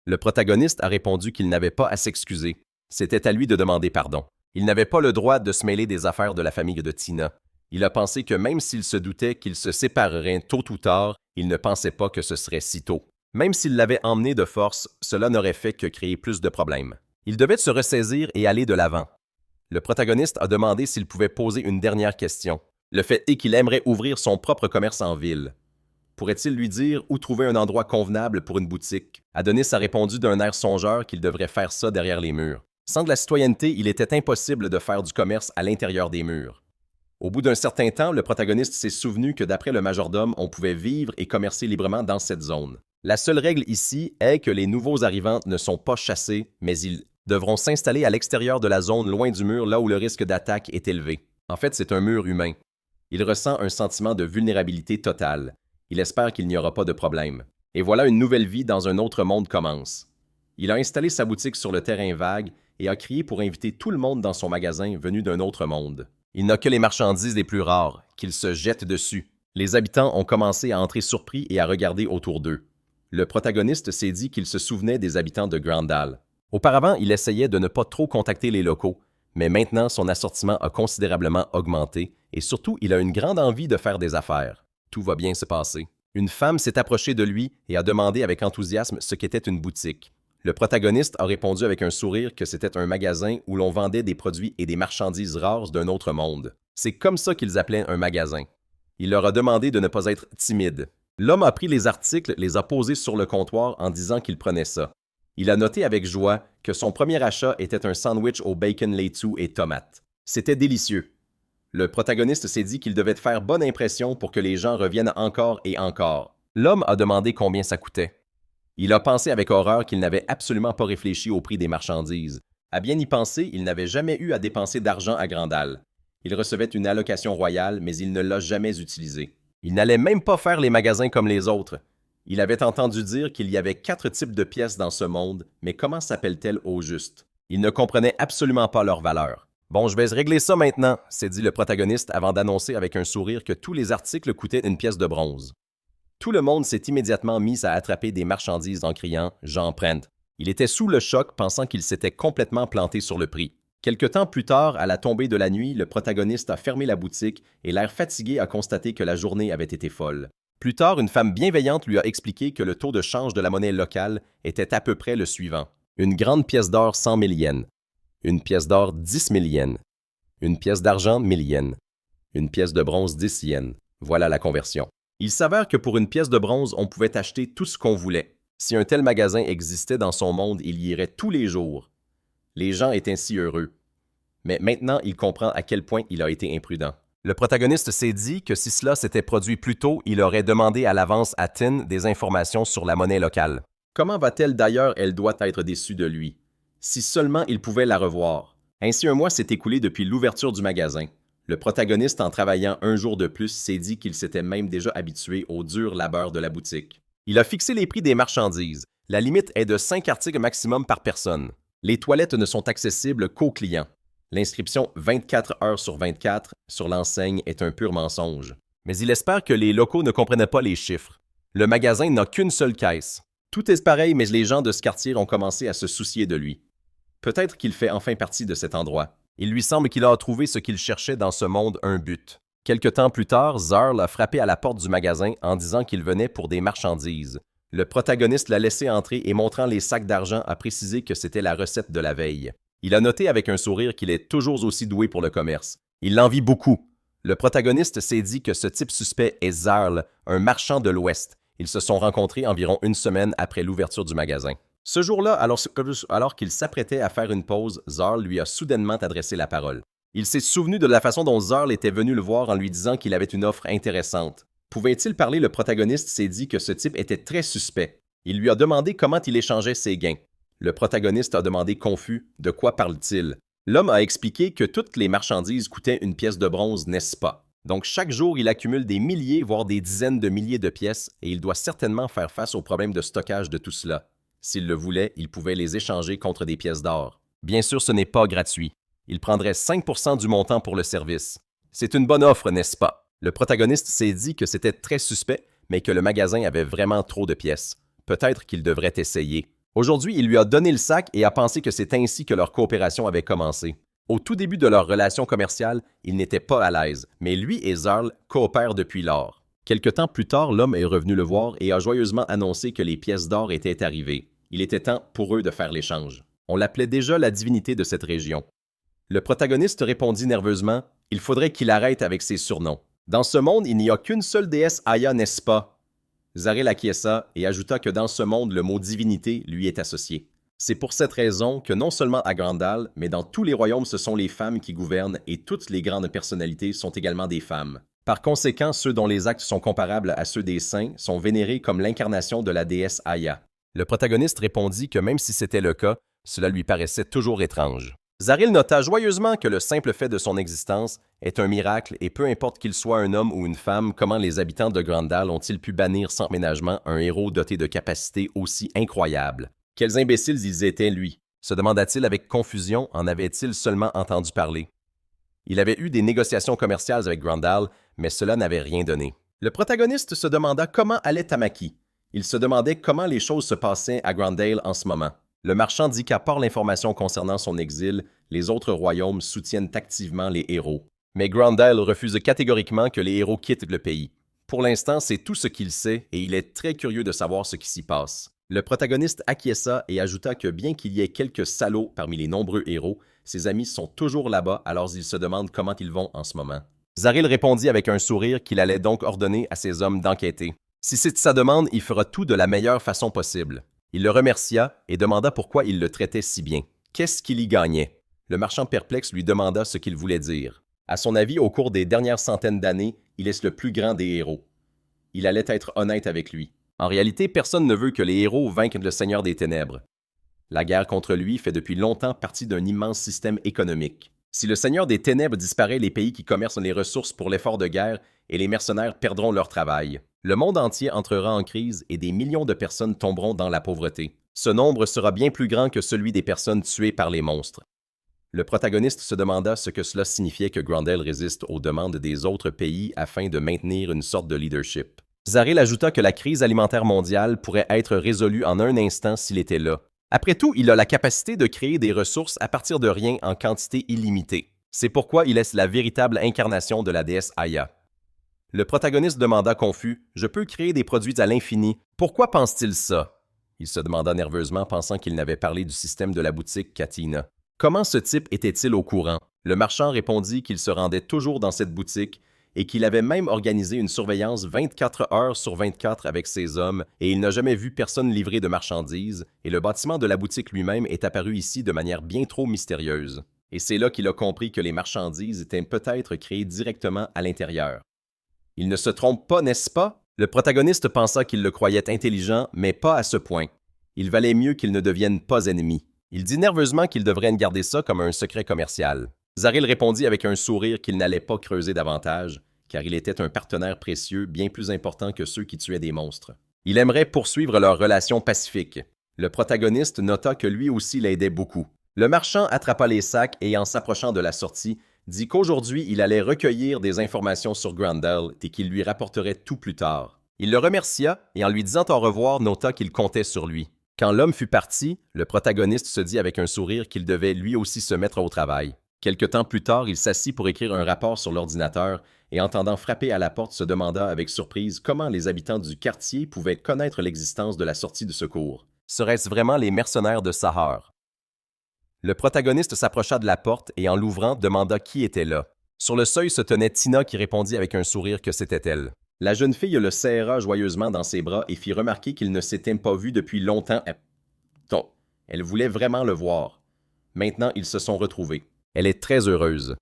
Le protagoniste a répondu qu'il n'avait pas à s'excuser. C'était à lui de demander pardon. Il n'avait pas le droit de se mêler des affaires de la famille de Tina. Il a pensé que même s'il se doutait qu'ils se sépareraient tôt ou tard, il ne pensait pas que ce serait si tôt. Même s'il l'avait emmené de force, cela n'aurait fait que créer plus de problèmes. Il devait se ressaisir et aller de l'avant. Le protagoniste a demandé s'il pouvait poser une dernière question. Le fait est qu'il aimerait ouvrir son propre commerce en ville. Pourrait-il lui dire où trouver un endroit convenable pour une boutique? Adonis a répondu d'un air songeur qu'il devrait faire ça derrière les murs. Sans de la citoyenneté, il était impossible de faire du commerce à l'intérieur des murs. Au bout d'un certain temps, le protagoniste s'est souvenu que d'après le majordome, on pouvait vivre et commercer librement dans cette zone. La seule règle ici est que les nouveaux arrivants ne sont pas chassés, mais ils devront s'installer à l'extérieur de la zone loin du mur là où le risque d'attaque est élevé. En fait, c'est un mur humain. Il ressent un sentiment de vulnérabilité totale. Il espère qu'il n'y aura pas de problème. Et voilà une nouvelle vie dans un autre monde commence. Il a installé sa boutique sur le terrain vague et a crié pour inviter tout le monde dans son magasin venu d'un autre monde. Il n'a que les marchandises les plus rares, qu'il se jette dessus. Les habitants ont commencé à entrer surpris et à regarder autour d'eux. Le protagoniste s'est dit qu'il se souvenait des habitants de Grandal. Auparavant, il essayait de ne pas trop contacter les locaux, mais maintenant son assortiment a considérablement augmenté et surtout il a une grande envie de faire des affaires. Tout va bien se passer. Une femme s'est approchée de lui et a demandé avec enthousiasme ce qu'était une boutique. Le protagoniste a répondu avec un sourire que c'était un magasin où l'on vendait des produits et des marchandises rares d'un autre monde. C'est comme ça qu'ils appelaient un magasin. Il leur a demandé de ne pas être timide. L'homme a pris les articles, les a posés sur le comptoir en disant qu'il prenait ça. Il a noté avec joie que son premier achat était un sandwich au bacon laitue et tomates. C'était délicieux. Le protagoniste s'est dit qu'il devait faire bonne impression pour que les gens reviennent encore et encore. L'homme a demandé combien ça coûtait. Il a pensé avec horreur qu'il n'avait absolument pas réfléchi au prix des marchandises. À bien y penser, il n'avait jamais eu à dépenser d'argent à Grandal. Il recevait une allocation royale, mais il ne l'a jamais utilisée. Il n'allait même pas faire les magasins comme les autres. Il avait entendu dire qu'il y avait 4 types de pièces dans ce monde, mais comment s'appellent-elles au juste? Il ne comprenait absolument pas leur valeur. Bon, je vais régler ça maintenant, s'est dit le protagoniste avant d'annoncer avec un sourire que tous les articles coûtaient une pièce de bronze. Tout le monde s'est immédiatement mis à attraper des marchandises en criant « J'en prenne ». Il était sous le choc, pensant qu'il s'était complètement planté sur le prix. Quelque temps plus tard, à la tombée de la nuit, le protagoniste a fermé la boutique et l'air fatigué a constaté que la journée avait été folle. Plus tard, une femme bienveillante lui a expliqué que le taux de change de la monnaie locale était à peu près le suivant. Une grande pièce d'or 100 000 yens, une pièce d'or 10 000 yens, une pièce d'argent 1000 yens, une pièce de bronze 10 yens. Voilà la conversion. Il s'avère que pour une pièce de bronze, on pouvait acheter tout ce qu'on voulait. Si un tel magasin existait dans son monde, il y irait tous les jours. Les gens étaient ainsi heureux. Mais maintenant, il comprend à quel point il a été imprudent. Le protagoniste s'est dit que si cela s'était produit plus tôt, il aurait demandé à l'avance à Tin des informations sur la monnaie locale. Comment va-t-elle d'ailleurs, elle doit être déçue de lui? Si seulement il pouvait la revoir. Ainsi, un mois s'est écoulé depuis l'ouverture du magasin. Le protagoniste, en travaillant un jour de plus, s'est dit qu'il s'était même déjà habitué au dur labeur de la boutique. Il a fixé les prix des marchandises. La limite est de 5 articles maximum par personne. Les toilettes ne sont accessibles qu'aux clients. L'inscription 24 heures sur 24 sur l'enseigne est un pur mensonge. Mais il espère que les locaux ne comprennent pas les chiffres. Le magasin n'a qu'une seule caisse. Tout est pareil, mais les gens de ce quartier ont commencé à se soucier de lui. Peut-être qu'il fait enfin partie de cet endroit. Il lui semble qu'il a trouvé ce qu'il cherchait dans ce monde, un but. Quelque temps plus tard, Zarl a frappé à la porte du magasin en disant qu'il venait pour des marchandises. Le protagoniste l'a laissé entrer et montrant les sacs d'argent a précisé que c'était la recette de la veille. Il a noté avec un sourire qu'il est toujours aussi doué pour le commerce. Il l'envie beaucoup. Le protagoniste s'est dit que ce type suspect est Zarl, un marchand de l'Ouest. Ils se sont rencontrés environ une semaine après l'ouverture du magasin. Ce jour-là, alors qu'il s'apprêtait à faire une pause, Zarl lui a soudainement adressé la parole. Il s'est souvenu de la façon dont Zarl était venu le voir en lui disant qu'il avait une offre intéressante. Pouvait-il parler? Le protagoniste s'est dit que ce type était très suspect. Il lui a demandé comment il échangeait ses gains. Le protagoniste a demandé confus « De quoi parle-t-il » L'homme a expliqué que toutes les marchandises coûtaient une pièce de bronze, n'est-ce pas? Donc chaque jour, il accumule des milliers, voire des dizaines de milliers de pièces et il doit certainement faire face au problème de stockage de tout cela. S'il le voulait, il pouvait les échanger contre des pièces d'or. Bien sûr, ce n'est pas gratuit. Il prendrait 5% du montant pour le service. C'est une bonne offre, n'est-ce pas? Le protagoniste s'est dit que c'était très suspect, mais que le magasin avait vraiment trop de pièces. Peut-être qu'il devrait essayer. Aujourd'hui, il lui a donné le sac et a pensé que c'est ainsi que leur coopération avait commencé. Au tout début de leur relation commerciale, il n'était pas à l'aise, mais lui et Zarl coopèrent depuis lors. Quelque temps plus tard, l'homme est revenu le voir et a joyeusement annoncé que les pièces d'or étaient arrivées. Il était temps pour eux de faire l'échange. On l'appelait déjà la divinité de cette région. Le protagoniste répondit nerveusement « Il faudrait qu'il arrête avec ses surnoms. Dans ce monde, il n'y a qu'une seule déesse Aya, n'est-ce pas ?» Zaril acquiesça et ajouta que dans ce monde, le mot divinité lui est associé. C'est pour cette raison que non seulement à Grandal, mais dans tous les royaumes, ce sont les femmes qui gouvernent et toutes les grandes personnalités sont également des femmes. Par conséquent, ceux dont les actes sont comparables à ceux des saints sont vénérés comme l'incarnation de la déesse Aya. Le protagoniste répondit que même si c'était le cas, cela lui paraissait toujours étrange. Zaril nota joyeusement que le simple fait de son existence est un miracle et peu importe qu'il soit un homme ou une femme, comment les habitants de Grandal ont-ils pu bannir sans ménagement un héros doté de capacités aussi incroyables? Quels imbéciles ils étaient, lui? Se demanda-t-il avec confusion, en avait-il seulement entendu parler? Il avait eu des négociations commerciales avec Grandal, mais cela n'avait rien donné. Le protagoniste se demanda comment allait Tamaki. Il se demandait comment les choses se passaient à Grandale en ce moment. Le marchand dit qu'à part l'information concernant son exil, les autres royaumes soutiennent activement les héros. Mais Grandale refuse catégoriquement que les héros quittent le pays. Pour l'instant, c'est tout ce qu'il sait et il est très curieux de savoir ce qui s'y passe. Le protagoniste acquiesça et ajouta que bien qu'il y ait quelques salauds parmi les nombreux héros, ses amis sont toujours là-bas alors il se demande comment ils vont en ce moment. Zaril répondit avec un sourire qu'il allait donc ordonner à ses hommes d'enquêter. Si c'est sa demande, il fera tout de la meilleure façon possible. Il le remercia et demanda pourquoi il le traitait si bien. Qu'est-ce qu'il y gagnait? Le marchand perplexe lui demanda ce qu'il voulait dire. À son avis, au cours des dernières centaines d'années, il est le plus grand des héros. Il allait être honnête avec lui. En réalité, personne ne veut que les héros vainquent le Seigneur des Ténèbres. La guerre contre lui fait depuis longtemps partie d'un immense système économique. Si le Seigneur des Ténèbres disparaît, les pays qui commercent les ressources pour l'effort de guerre et les mercenaires perdront leur travail. Le monde entier entrera en crise et des millions de personnes tomberont dans la pauvreté. Ce nombre sera bien plus grand que celui des personnes tuées par les monstres. Le protagoniste se demanda ce que cela signifiait que Grendel résiste aux demandes des autres pays afin de maintenir une sorte de leadership. Zaril ajouta que la crise alimentaire mondiale pourrait être résolue en un instant s'il était là. Après tout, il a la capacité de créer des ressources à partir de rien en quantité illimitée. C'est pourquoi il est la véritable incarnation de la déesse Aya. Le protagoniste demanda confus « Je peux créer des produits à l'infini. Pourquoi pense-t-il ça ?» Il se demanda nerveusement, pensant qu'il n'avait parlé du système de la boutique Katina. Comment ce type était-il au courant? Le marchand répondit qu'il se rendait toujours dans cette boutique et qu'il avait même organisé une surveillance 24 heures sur 24 avec ses hommes et il n'a jamais vu personne livrer de marchandises et le bâtiment de la boutique lui-même est apparu ici de manière bien trop mystérieuse. Et c'est là qu'il a compris que les marchandises étaient peut-être créées directement à l'intérieur. Il ne se trompe pas, n'est-ce pas? Le protagoniste pensa qu'il le croyait intelligent, mais pas à ce point. Il valait mieux qu'ils ne deviennent pas ennemis. Il dit nerveusement qu'il devrait garder ça comme un secret commercial. Zaril répondit avec un sourire qu'il n'allait pas creuser davantage, car il était un partenaire précieux bien plus important que ceux qui tuaient des monstres. Il aimerait poursuivre leur relation pacifique. Le protagoniste nota que lui aussi l'aidait beaucoup. Le marchand attrapa les sacs et en s'approchant de la sortie, dit qu'aujourd'hui il allait recueillir des informations sur Grendel et qu'il lui rapporterait tout plus tard. Il le remercia et en lui disant au revoir nota qu'il comptait sur lui. Quand l'homme fut parti, le protagoniste se dit avec un sourire qu'il devait lui aussi se mettre au travail. Quelque temps plus tard, il s'assit pour écrire un rapport sur l'ordinateur et entendant frapper à la porte se demanda avec surprise comment les habitants du quartier pouvaient connaître l'existence de la sortie de secours. Serait-ce vraiment les mercenaires de Sahar? Le protagoniste s'approcha de la porte et en l'ouvrant demanda qui était là. Sur le seuil se tenait Tina qui répondit avec un sourire que c'était elle. La jeune fille le serra joyeusement dans ses bras et fit remarquer qu'il ne s'était pas vu depuis longtemps. Elle voulait vraiment le voir. Maintenant, ils se sont retrouvés. Elle est très heureuse.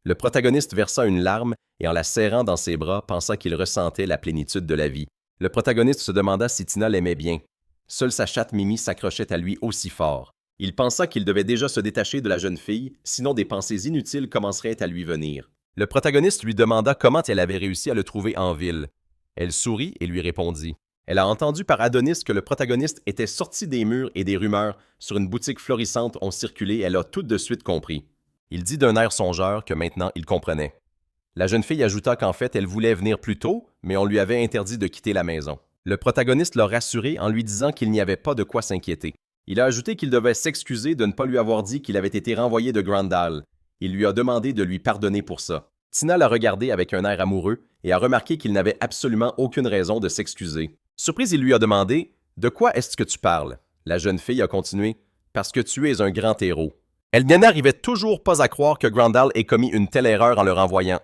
Le protagoniste versa une larme et en la serrant dans ses bras, pensa qu'il ressentait la plénitude de la vie. Le protagoniste se demanda si Tina l'aimait bien. Seule sa chatte Mimi s'accrochait à lui aussi fort. Il pensa qu'il devait déjà se détacher de la jeune fille, sinon des pensées inutiles commenceraient à lui venir. Le protagoniste lui demanda comment elle avait réussi à le trouver en ville. Elle sourit et lui répondit. Elle a entendu par Adonis que le protagoniste était sorti des murs et des rumeurs sur une boutique florissante ont circulé et elle a tout de suite compris. Il dit d'un air songeur que maintenant il comprenait. La jeune fille ajouta qu'en fait elle voulait venir plus tôt, mais on lui avait interdit de quitter la maison. Le protagoniste l'a rassuré en lui disant qu'il n'y avait pas de quoi s'inquiéter. Il a ajouté qu'il devait s'excuser de ne pas lui avoir dit qu'il avait été renvoyé de Grendel. Il lui a demandé de lui pardonner pour ça. Tina l'a regardé avec un air amoureux et a remarqué qu'il n'avait absolument aucune raison de s'excuser. Surprise, il lui a demandé « De quoi est-ce que tu parles ?» La jeune fille a continué « Parce que tu es un grand héros. » Elle n'arrivait toujours pas à croire que Grendel ait commis une telle erreur en le renvoyant.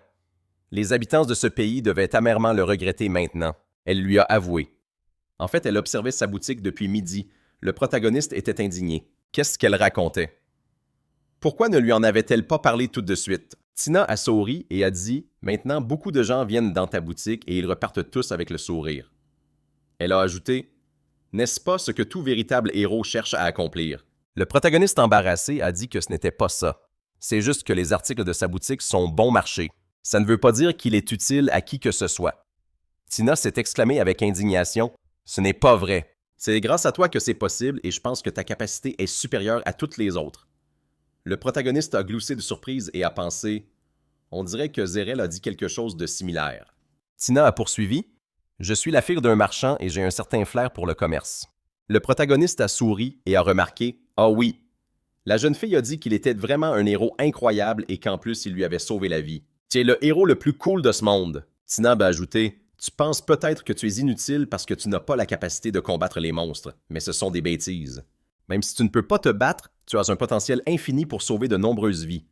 Les habitants de ce pays devaient amèrement le regretter maintenant. Elle lui a avoué. En fait, elle observait sa boutique depuis midi. Le protagoniste était indigné. Qu'est-ce qu'elle racontait? Pourquoi ne lui en avait-elle pas parlé tout de suite? Tina a souri et a dit « Maintenant, beaucoup de gens viennent dans ta boutique et ils repartent tous avec le sourire. » Elle a ajouté « N'est-ce pas ce que tout véritable héros cherche à accomplir? » Le protagoniste embarrassé a dit que ce n'était pas ça. C'est juste que les articles de sa boutique sont bon marché. Ça ne veut pas dire qu'il est utile à qui que ce soit. Tina s'est exclamée avec indignation « Ce n'est pas vrai. C'est grâce à toi que c'est possible et je pense que ta capacité est supérieure à toutes les autres. » Le protagoniste a gloussé de surprise et a pensé « On dirait que Zérel a dit quelque chose de similaire. » Tina a poursuivi « Je suis la fille d'un marchand et j'ai un certain flair pour le commerce. » Le protagoniste a souri et a remarqué « Ah oui. » La jeune fille a dit qu'il était vraiment un héros incroyable et qu'en plus il lui avait sauvé la vie. « Tu es le héros le plus cool de ce monde. » Tina a ajouté « Tu penses peut-être que tu es inutile parce que tu n'as pas la capacité de combattre les monstres, mais ce sont des bêtises. Même si tu ne peux pas te battre, tu as un potentiel infini pour sauver de nombreuses vies. »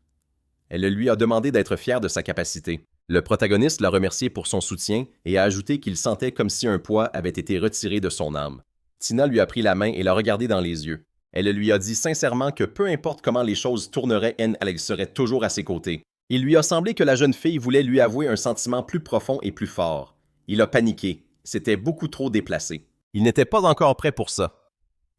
Elle lui a demandé d'être fière de sa capacité. Le protagoniste l'a remercié pour son soutien et a ajouté qu'il sentait comme si un poids avait été retiré de son âme. Tina lui a pris la main et l'a regardé dans les yeux. Elle lui a dit sincèrement que peu importe comment les choses tourneraient, elle serait toujours à ses côtés. Il lui a semblé que la jeune fille voulait lui avouer un sentiment plus profond et plus fort. Il a paniqué. C'était beaucoup trop déplacé. Il n'était pas encore prêt pour ça.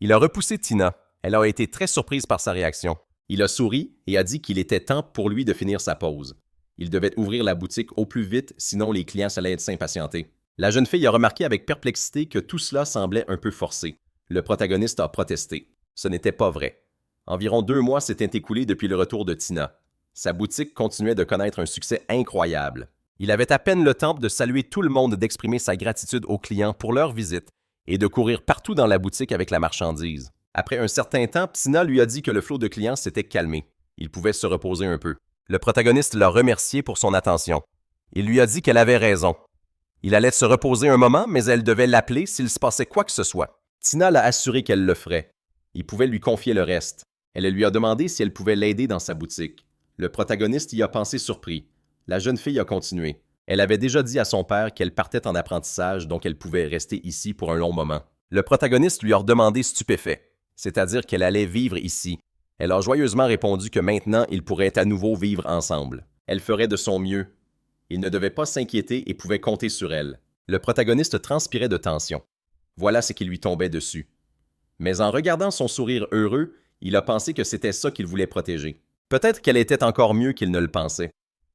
Il a repoussé Tina. Elle a été très surprise par sa réaction. Il a souri et a dit qu'il était temps pour lui de finir sa pause. Il devait ouvrir la boutique au plus vite, sinon les clients allaient s'impatienter. La jeune fille a remarqué avec perplexité que tout cela semblait un peu forcé. Le protagoniste a protesté. Ce n'était pas vrai. Environ 2 mois s'étaient écoulés depuis le retour de Tina. Sa boutique continuait de connaître un succès incroyable. Il avait à peine le temps de saluer tout le monde, d'exprimer sa gratitude aux clients pour leur visite et de courir partout dans la boutique avec la marchandise. Après un certain temps, Tina lui a dit que le flot de clients s'était calmé. Il pouvait se reposer un peu. Le protagoniste l'a remercié pour son attention. Il lui a dit qu'elle avait raison. Il allait se reposer un moment, mais elle devait l'appeler s'il se passait quoi que ce soit. Tina l'a assuré qu'elle le ferait. Il pouvait lui confier le reste. Elle lui a demandé si elle pouvait l'aider dans sa boutique. Le protagoniste y a pensé surpris. La jeune fille a continué. Elle avait déjà dit à son père qu'elle partait en apprentissage, donc elle pouvait rester ici pour un long moment. Le protagoniste lui a demandé stupéfait, c'est-à-dire qu'elle allait vivre ici. Elle a joyeusement répondu que maintenant, ils pourraient à nouveau vivre ensemble. Elle ferait de son mieux. Il ne devait pas s'inquiéter et pouvait compter sur elle. Le protagoniste transpirait de tension. Voilà ce qui lui tombait dessus. Mais en regardant son sourire heureux, il a pensé que c'était ça qu'il voulait protéger. Peut-être qu'elle était encore mieux qu'il ne le pensait.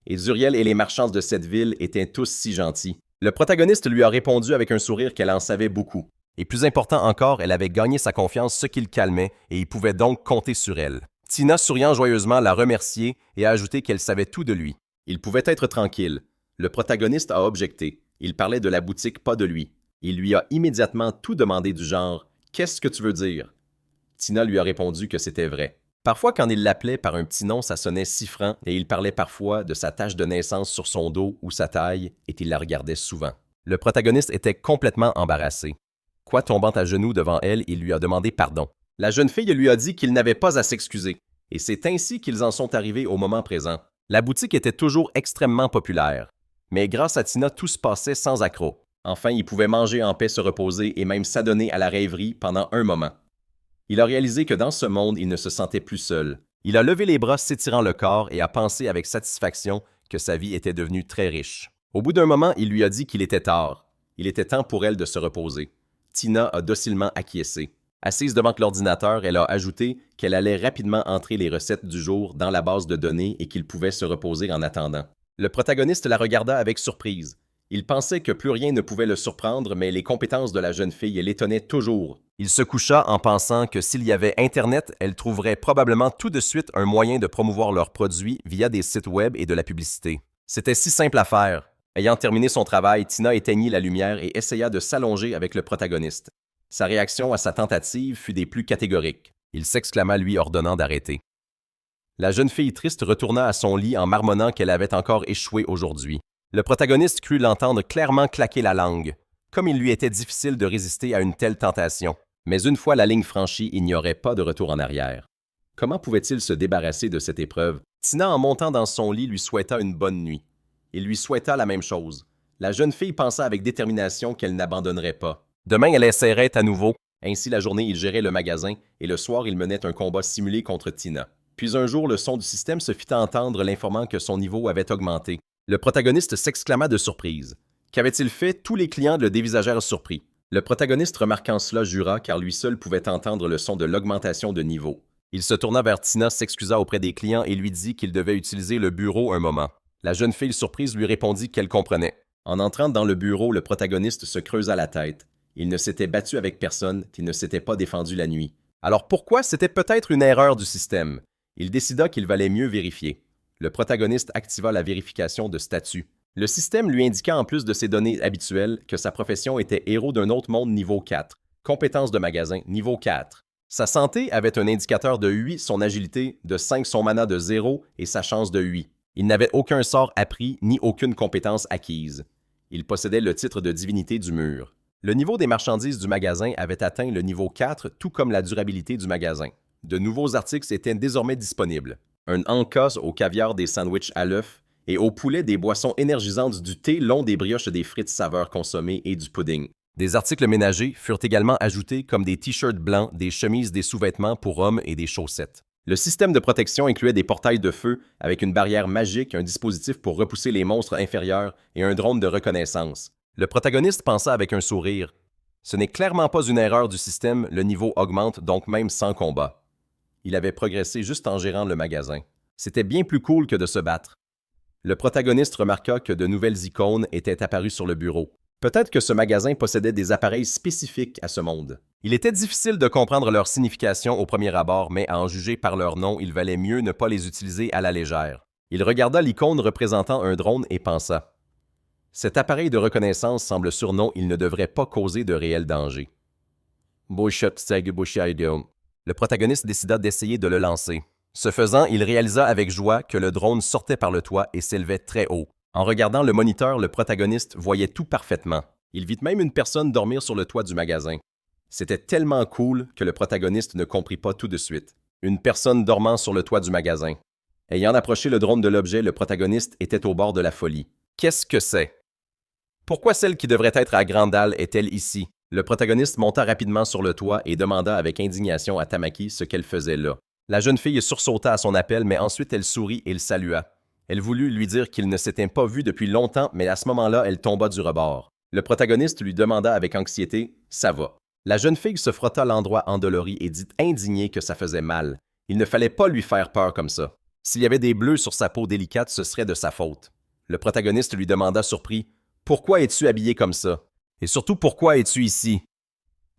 Et Zuriel et les marchands de cette ville étaient tous si gentils. Le protagoniste lui a répondu avec un sourire qu'elle en savait beaucoup. Et plus important encore, elle avait gagné sa confiance, ce qui le calmait, et il pouvait donc compter sur elle. Tina, souriant joyeusement, l'a remercié et a ajouté qu'elle savait tout de lui. Il pouvait être tranquille. Le protagoniste a objecté. Il parlait de la boutique, pas de lui. Il lui a immédiatement tout demandé du genre « Qu'est-ce que tu veux dire ?» Tina lui a répondu que c'était vrai. Parfois, quand il l'appelait par un petit nom, ça sonnait siffrant et il parlait parfois de sa tache de naissance sur son dos ou sa taille et il la regardait souvent. Le protagoniste était complètement embarrassé. Quoi, tombant à genoux devant elle, il lui a demandé pardon. La jeune fille lui a dit qu'il n'avait pas à s'excuser et c'est ainsi qu'ils en sont arrivés au moment présent. La boutique était toujours extrêmement populaire, mais grâce à Tina, tout se passait sans accroc. Enfin, il pouvait manger en paix, se reposer et même s'adonner à la rêverie pendant un moment. Il a réalisé que dans ce monde, il ne se sentait plus seul. Il a levé les bras, s'étirant le corps, et a pensé avec satisfaction que sa vie était devenue très riche. Au bout d'un moment, il lui a dit qu'il était tard. Il était temps pour elle de se reposer. Tina a docilement acquiescé. Assise devant l'ordinateur, elle a ajouté qu'elle allait rapidement entrer les recettes du jour dans la base de données et qu'il pouvait se reposer en attendant. Le protagoniste la regarda avec surprise. Il pensait que plus rien ne pouvait le surprendre, mais les compétences de la jeune fille l'étonnaient toujours. Il se coucha en pensant que s'il y avait Internet, elle trouverait probablement tout de suite un moyen de promouvoir leurs produits via des sites web et de la publicité. C'était si simple à faire. Ayant terminé son travail, Tina éteignit la lumière et essaya de s'allonger avec le protagoniste. Sa réaction à sa tentative fut des plus catégoriques. Il s'exclama lui ordonnant d'arrêter. La jeune fille triste retourna à son lit en marmonnant qu'elle avait encore échoué aujourd'hui. Le protagoniste crut l'entendre clairement claquer la langue, comme il lui était difficile de résister à une telle tentation. Mais une fois la ligne franchie, il n'y aurait pas de retour en arrière. Comment pouvait-il se débarrasser de cette épreuve? Tina, en montant dans son lit, lui souhaita une bonne nuit. Il lui souhaita la même chose. La jeune fille pensa avec détermination qu'elle n'abandonnerait pas. Demain, elle essaierait à nouveau. Ainsi, la journée, il gérait le magasin et le soir, il menait un combat simulé contre Tina. Puis un jour, le son du système se fit entendre, l'informant que son niveau avait augmenté. Le protagoniste s'exclama de surprise. Qu'avait-il fait? Tous les clients le dévisagèrent surpris. Le protagoniste, remarquant cela, jura car lui seul pouvait entendre le son de l'augmentation de niveau. Il se tourna vers Tina, s'excusa auprès des clients et lui dit qu'il devait utiliser le bureau un moment. La jeune fille surprise lui répondit qu'elle comprenait. En entrant dans le bureau, le protagoniste se creusa la tête. Il ne s'était battu avec personne, il ne s'était pas défendu la nuit. Alors pourquoi? C'était peut-être une erreur du système. Il décida qu'il valait mieux vérifier. Le protagoniste activa la vérification de statut. Le système lui indiqua en plus de ses données habituelles que sa profession était héros d'un autre monde niveau 4, compétences de magasin niveau 4. Sa santé avait un indicateur de 8, son agilité de 5, son mana de 0 et sa chance de 8. Il n'avait aucun sort appris ni aucune compétence acquise. Il possédait le titre de divinité du mur. Le niveau des marchandises du magasin avait atteint le niveau 4, tout comme la durabilité du magasin. De nouveaux articles étaient désormais disponibles. Un encas au caviar, des sandwichs à l'œuf et au poulet des boissons énergisantes, du thé long, des brioches, des frites saveurs consommées et du pudding. Des articles ménagers furent également ajoutés comme des t-shirts blancs, des chemises, des sous-vêtements pour hommes et des chaussettes. Le système de protection incluait des portails de feu avec une barrière magique, un dispositif pour repousser les monstres inférieurs et un drone de reconnaissance. Le protagoniste pensa avec un sourire. Ce n'est clairement pas une erreur du système, le niveau augmente donc même sans combat. Il avait progressé juste en gérant le magasin. C'était bien plus cool que de se battre. Le protagoniste remarqua que de nouvelles icônes étaient apparues sur le bureau. Peut-être que ce magasin possédait des appareils spécifiques à ce monde. Il était difficile de comprendre leur signification au premier abord, mais à en juger par leur nom, il valait mieux ne pas les utiliser à la légère. Il regarda l'icône représentant un drone et pensa. Cet appareil de reconnaissance semble sur nom, il ne devrait pas causer de réel danger. Le protagoniste décida d'essayer de le lancer. Ce faisant, il réalisa avec joie que le drone sortait par le toit et s'élevait très haut. En regardant le moniteur, le protagoniste voyait tout parfaitement. Il vit même une personne dormir sur le toit du magasin. C'était tellement cool que le protagoniste ne comprit pas tout de suite. Une personne dormant sur le toit du magasin. Ayant approché le drone de l'objet, le protagoniste était au bord de la folie. Qu'est-ce que c'est? Pourquoi celle qui devrait être à Grandal est-elle ici? Le protagoniste monta rapidement sur le toit et demanda avec indignation à Tamaki ce qu'elle faisait là. La jeune fille sursauta à son appel, mais ensuite elle sourit et le salua. Elle voulut lui dire qu'il ne s'était pas vu depuis longtemps, mais à ce moment-là, elle tomba du rebord. Le protagoniste lui demanda avec anxiété « Ça va ». La jeune fille se frotta l'endroit endolori et dit indignée que ça faisait mal. Il ne fallait pas lui faire peur comme ça. S'il y avait des bleus sur sa peau délicate, ce serait de sa faute. Le protagoniste lui demanda surpris « Pourquoi es-tu habillé comme ça? Et surtout, pourquoi es-tu ici? »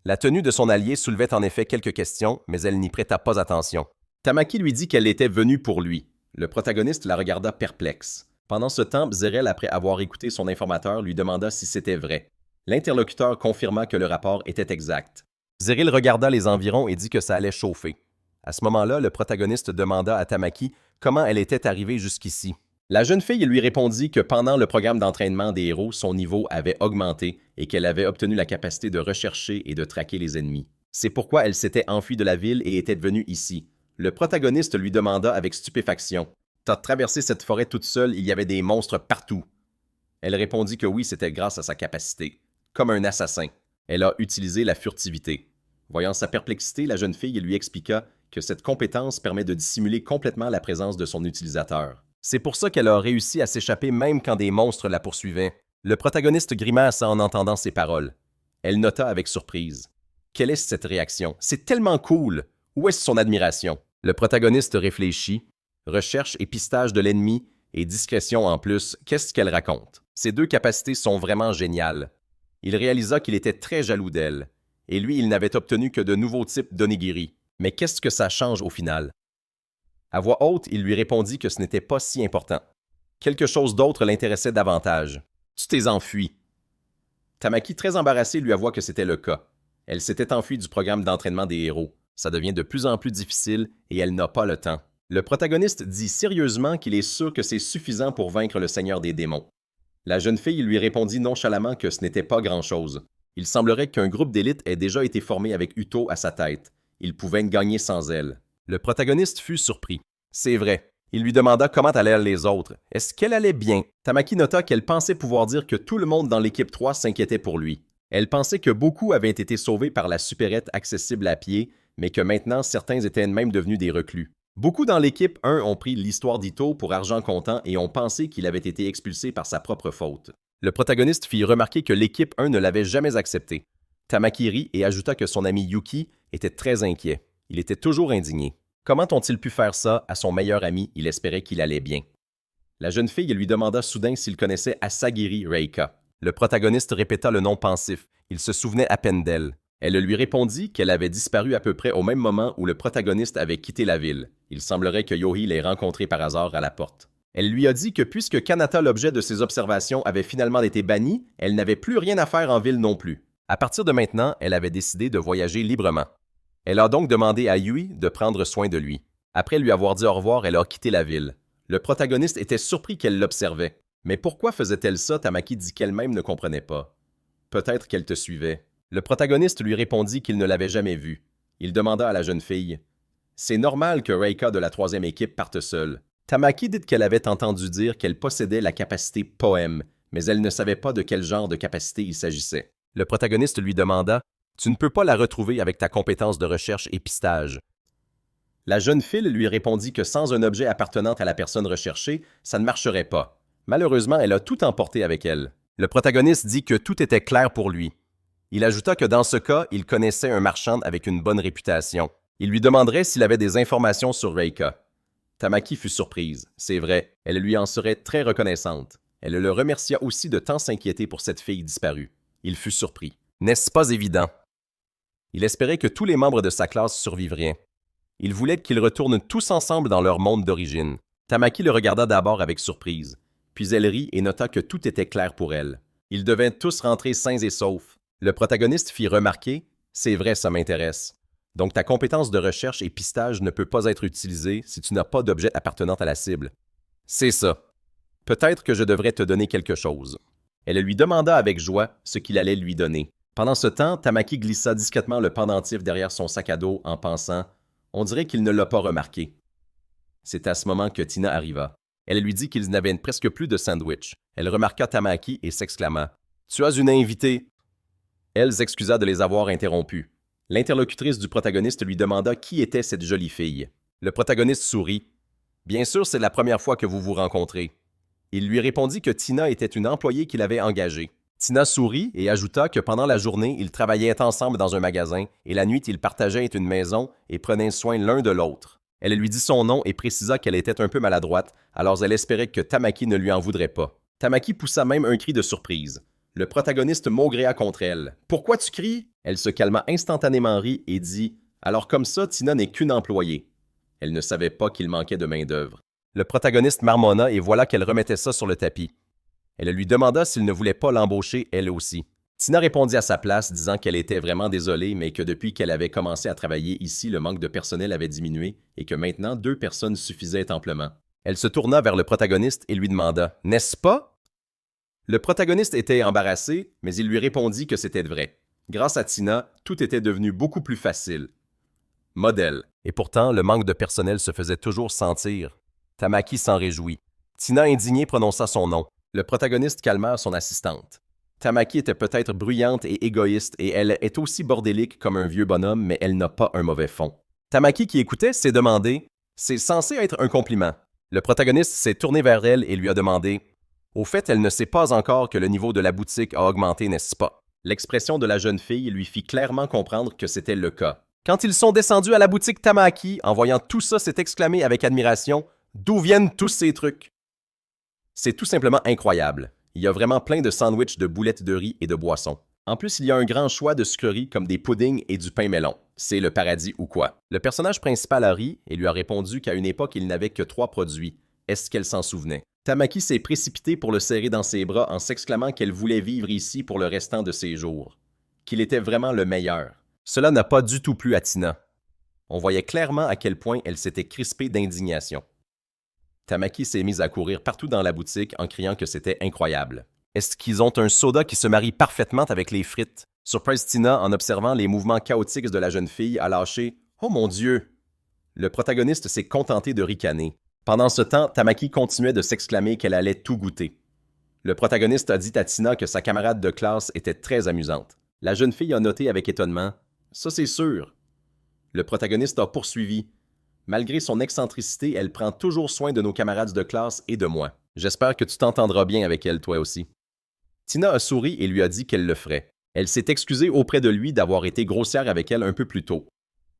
La tenue de son allié soulevait en effet quelques questions, mais elle n'y prêta pas attention. Tamaki lui dit qu'elle était venue pour lui. Le protagoniste la regarda perplexe. Pendant ce temps, Bzerel, après avoir écouté son informateur, lui demanda si c'était vrai. L'interlocuteur confirma que le rapport était exact. Bzerel regarda les environs et dit que ça allait chauffer. À ce moment-là, le protagoniste demanda à Tamaki comment elle était arrivée jusqu'ici. La jeune fille lui répondit que pendant le programme d'entraînement des héros, son niveau avait augmenté et qu'elle avait obtenu la capacité de rechercher et de traquer les ennemis. C'est pourquoi elle s'était enfuie de la ville et était venue ici. Le protagoniste lui demanda avec stupéfaction « T'as traversé cette forêt toute seule, il y avait des monstres partout. » Elle répondit que oui, c'était grâce à sa capacité. Comme un assassin. Elle a utilisé la furtivité. Voyant sa perplexité, la jeune fille lui expliqua que cette compétence permet de dissimuler complètement la présence de son utilisateur. C'est pour ça qu'elle a réussi à s'échapper même quand des monstres la poursuivaient. Le protagoniste grimaça en entendant ces paroles. Elle nota avec surprise. Quelle est cette réaction? C'est tellement cool! Où est son admiration? Le protagoniste réfléchit, recherche et pistage de l'ennemi et discrétion en plus, qu'est-ce qu'elle raconte? Ces deux capacités sont vraiment géniales. Il réalisa qu'il était très jaloux d'elle, et lui, il n'avait obtenu que de nouveaux types d'onigiri. Mais qu'est-ce que ça change au final? À voix haute, il lui répondit que ce n'était pas si important. Quelque chose d'autre l'intéressait davantage. Tu t'es enfui. Tamaki, très embarrassée, lui avoua que c'était le cas. Elle s'était enfuie du programme d'entraînement des héros. Ça devient de plus en plus difficile et elle n'a pas le temps. Le protagoniste dit sérieusement qu'il est sûr que c'est suffisant pour vaincre le Seigneur des démons. La jeune fille lui répondit nonchalamment que ce n'était pas grand-chose. Il semblerait qu'un groupe d'élite ait déjà été formé avec Uto à sa tête. Il pouvait gagner sans elle. Le protagoniste fut surpris. C'est vrai. Il lui demanda comment allaient les autres. Est-ce qu'elle allait bien? Tamaki nota qu'elle pensait pouvoir dire que tout le monde dans l'équipe 3 s'inquiétait pour lui. Elle pensait que beaucoup avaient été sauvés par la supérette accessible à pied, mais que maintenant certains étaient même devenus des reclus. Beaucoup dans l'équipe 1 ont pris l'histoire d'Ito pour argent comptant et ont pensé qu'il avait été expulsé par sa propre faute. Le protagoniste fit remarquer que l'équipe 1 ne l'avait jamais accepté. Tamaki rit et ajouta que son ami Yuki était très inquiet. Il était toujours indigné. Comment ont-ils pu faire ça à son meilleur ami? Il espérait qu'il allait bien. La jeune fille lui demanda soudain s'il connaissait Asagiri Reika. Le protagoniste répéta le nom pensif. Il se souvenait à peine d'elle. Elle lui répondit qu'elle avait disparu à peu près au même moment où le protagoniste avait quitté la ville. Il semblerait que Yohi l'ait rencontré par hasard à la porte. Elle lui a dit que puisque Kanata, l'objet de ses observations, avait finalement été banni, elle n'avait plus rien à faire en ville non plus. À partir de maintenant, elle avait décidé de voyager librement. Elle a donc demandé à Yui de prendre soin de lui. Après lui avoir dit au revoir, elle a quitté la ville. Le protagoniste était surpris qu'elle l'observait. Mais pourquoi faisait-elle ça? Tamaki dit qu'elle-même ne comprenait pas. Peut-être qu'elle te suivait. Le protagoniste lui répondit qu'il ne l'avait jamais vue. Il demanda à la jeune fille « C'est normal que Reika de la 3e équipe parte seule. » Tamaki dit qu'elle avait entendu dire qu'elle possédait la capacité poème, mais elle ne savait pas de quel genre de capacité il s'agissait. Le protagoniste lui demanda « Tu ne peux pas la retrouver avec ta compétence de recherche et pistage. » La jeune fille lui répondit que sans un objet appartenant à la personne recherchée, ça ne marcherait pas. Malheureusement, elle a tout emporté avec elle. Le protagoniste dit que tout était clair pour lui. Il ajouta que dans ce cas, il connaissait un marchand avec une bonne réputation. Il lui demanderait s'il avait des informations sur Reika. Tamaki fut surprise. C'est vrai, elle lui en serait très reconnaissante. Elle le remercia aussi de tant s'inquiéter pour cette fille disparue. Il fut surpris. N'est-ce pas évident? Il espérait que tous les membres de sa classe survivraient. Il voulait qu'ils retournent tous ensemble dans leur monde d'origine. Tamaki le regarda d'abord avec surprise, puis elle rit et nota que tout était clair pour elle. Ils devaient tous rentrer sains et saufs. Le protagoniste fit remarquer « C'est vrai, ça m'intéresse. Donc ta compétence de recherche et pistage ne peut pas être utilisée si tu n'as pas d'objet appartenant à la cible. » C'est ça. Peut-être que je devrais te donner quelque chose. Elle lui demanda avec joie ce qu'il allait lui donner. Pendant ce temps, Tamaki glissa discrètement le pendentif derrière son sac à dos en pensant « On dirait qu'il ne l'a pas remarqué. » C'est à ce moment que Tina arriva. Elle lui dit qu'ils n'avaient presque plus de sandwich. Elle remarqua Tamaki et s'exclama « Tu as une invitée !» Elle s'excusa de les avoir interrompus. L'interlocutrice du protagoniste lui demanda qui était cette jolie fille. Le protagoniste sourit. « Bien sûr, c'est la première fois que vous vous rencontrez. » Il lui répondit que Tina était une employée qu'il avait engagée. Tina sourit et ajouta que pendant la journée, ils travaillaient ensemble dans un magasin et la nuit, ils partageaient une maison et prenaient soin l'un de l'autre. Elle lui dit son nom et précisa qu'elle était un peu maladroite, alors elle espérait que Tamaki ne lui en voudrait pas. Tamaki poussa même un cri de surprise. Le protagoniste maugréa contre elle. « Pourquoi tu cries? » Elle se calma instantanément rit et dit « Alors comme ça, Tina n'est qu'une employée. » Elle ne savait pas qu'il manquait de main-d'œuvre. Le protagoniste marmonna et voilà qu'elle remettait ça sur le tapis. Elle lui demanda s'il ne voulait pas l'embaucher elle aussi. Tina répondit à sa place, disant qu'elle était vraiment désolée, mais que depuis qu'elle avait commencé à travailler ici, le manque de personnel avait diminué et que maintenant 2 personnes suffisaient amplement. Elle se tourna vers le protagoniste et lui demanda « N'est-ce pas? » Le protagoniste était embarrassé, mais il lui répondit que c'était vrai. Grâce à Tina, tout était devenu beaucoup plus facile. Modèle. Et pourtant, le manque de personnel se faisait toujours sentir. Tamaki s'en réjouit. Tina, indignée, prononça son nom. Le protagoniste calma son assistante. Tamaki était peut-être bruyante et égoïste et elle est aussi bordélique comme un vieux bonhomme, mais elle n'a pas un mauvais fond. Tamaki, qui écoutait, s'est demandé « C'est censé être un compliment. » Le protagoniste s'est tourné vers elle et lui a demandé « Au fait, elle ne sait pas encore que le niveau de la boutique a augmenté, n'est-ce pas? » L'expression de la jeune fille lui fit clairement comprendre que c'était le cas. Quand ils sont descendus à la boutique Tamaki, en voyant tout ça, s'est exclamé avec admiration « D'où viennent tous ces trucs? » C'est tout simplement incroyable. Il y a vraiment plein de sandwichs de boulettes de riz et de boissons. En plus, il y a un grand choix de sucreries comme des puddings et du pain melon. C'est le paradis ou quoi? Le personnage principal a ri et lui a répondu qu'à une époque, il n'avait que 3 produits. Est-ce qu'elle s'en souvenait? Tamaki s'est précipitée pour le serrer dans ses bras en s'exclamant qu'elle voulait vivre ici pour le restant de ses jours. Qu'il était vraiment le meilleur. Cela n'a pas du tout plu à Tina. On voyait clairement à quel point elle s'était crispée d'indignation. Tamaki s'est mise à courir partout dans la boutique en criant que c'était incroyable. Est-ce qu'ils ont un soda qui se marie parfaitement avec les frites? Surprise Tina, en observant les mouvements chaotiques de la jeune fille, a lâché « Oh mon Dieu! » Le protagoniste s'est contenté de ricaner. Pendant ce temps, Tamaki continuait de s'exclamer qu'elle allait tout goûter. Le protagoniste a dit à Tina que sa camarade de classe était très amusante. La jeune fille a noté avec étonnement « Ça c'est sûr. » Le protagoniste a poursuivi. Malgré son excentricité, elle prend toujours soin de nos camarades de classe et de moi. J'espère que tu t'entendras bien avec elle, toi aussi. Tina a souri et lui a dit qu'elle le ferait. Elle s'est excusée auprès de lui d'avoir été grossière avec elle un peu plus tôt.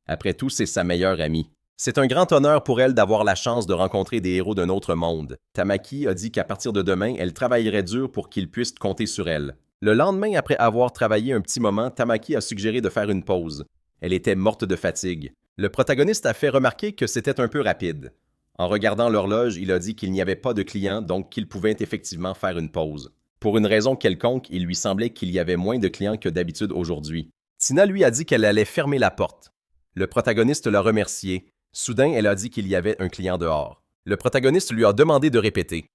Après tout, c'est sa meilleure amie. C'est un grand honneur pour elle d'avoir la chance de rencontrer des héros d'un autre monde. Tamaki a dit qu'à partir de demain, elle travaillerait dur pour qu'ils puissent compter sur elle. Le lendemain, après avoir travaillé un petit moment, Tamaki a suggéré de faire une pause. Elle était morte de fatigue. Le protagoniste a fait remarquer que c'était un peu rapide. En regardant l'horloge, il a dit qu'il n'y avait pas de clients, donc qu'il pouvait effectivement faire une pause. Pour une raison quelconque, il lui semblait qu'il y avait moins de clients que d'habitude aujourd'hui. Tina lui a dit qu'elle allait fermer la porte. Le protagoniste l'a remercié. Soudain, elle a dit qu'il y avait un client dehors. Le protagoniste lui a demandé de répéter.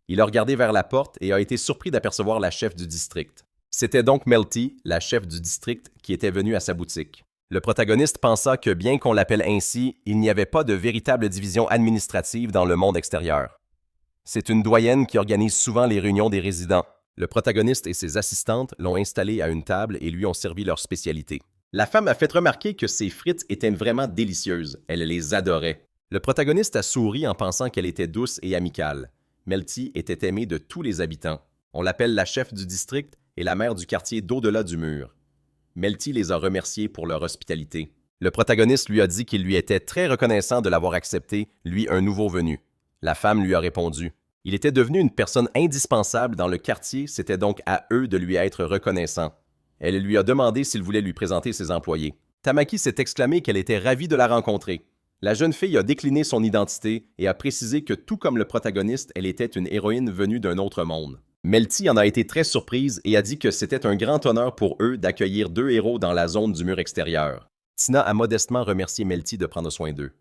Il a regardé vers la porte et a été surpris d'apercevoir la chef du district. C'était donc Melty, la chef du district, qui était venue à sa boutique. Le protagoniste pensa que, bien qu'on l'appelle ainsi, il n'y avait pas de véritable division administrative dans le monde extérieur. C'est une doyenne qui organise souvent les réunions des résidents. Le protagoniste et ses assistantes l'ont installé à une table et lui ont servi leur spécialité. La femme a fait remarquer que ses frites étaient vraiment délicieuses. Elle les adorait. Le protagoniste a souri en pensant qu'elle était douce et amicale. Melty était aimée de tous les habitants. On l'appelle la chef du district et la mère du quartier d'au-delà du mur. Melty les a remerciés pour leur hospitalité. Le protagoniste lui a dit qu'il lui était très reconnaissant de l'avoir accepté, lui un nouveau venu. La femme lui a répondu Il était devenu une personne indispensable dans le quartier, c'était donc à eux de lui être reconnaissants. Elle lui a demandé s'il voulait lui présenter ses employés. Tamaki s'est exclamé qu'elle était ravie de la rencontrer. La jeune fille a décliné son identité et a précisé que tout comme le protagoniste, elle était une héroïne venue d'un autre monde. Melty en a été très surprise et a dit que c'était un grand honneur pour eux d'accueillir 2 héros dans la zone du mur extérieur. Tina a modestement remercié Melty de prendre soin d'eux.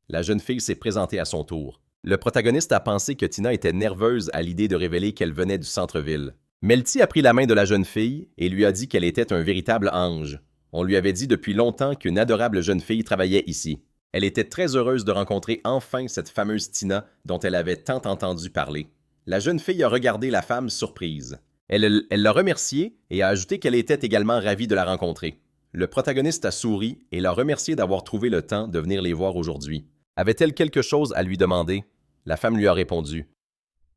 La jeune fille s'est présentée à son tour. Le protagoniste a pensé que Tina était nerveuse à l'idée de révéler qu'elle venait du centre-ville. Melty a pris la main de la jeune fille et lui a dit qu'elle était un véritable ange. On lui avait dit depuis longtemps qu'une adorable jeune fille travaillait ici. Elle était très heureuse de rencontrer enfin cette fameuse Tina dont elle avait tant entendu parler. La jeune fille a regardé la femme surprise. Elle l'a remerciée et a ajouté qu'elle était également ravie de la rencontrer. Le protagoniste a souri et l'a remercié d'avoir trouvé le temps de venir les voir aujourd'hui. Avait-elle quelque chose à lui demander? La femme lui a répondu.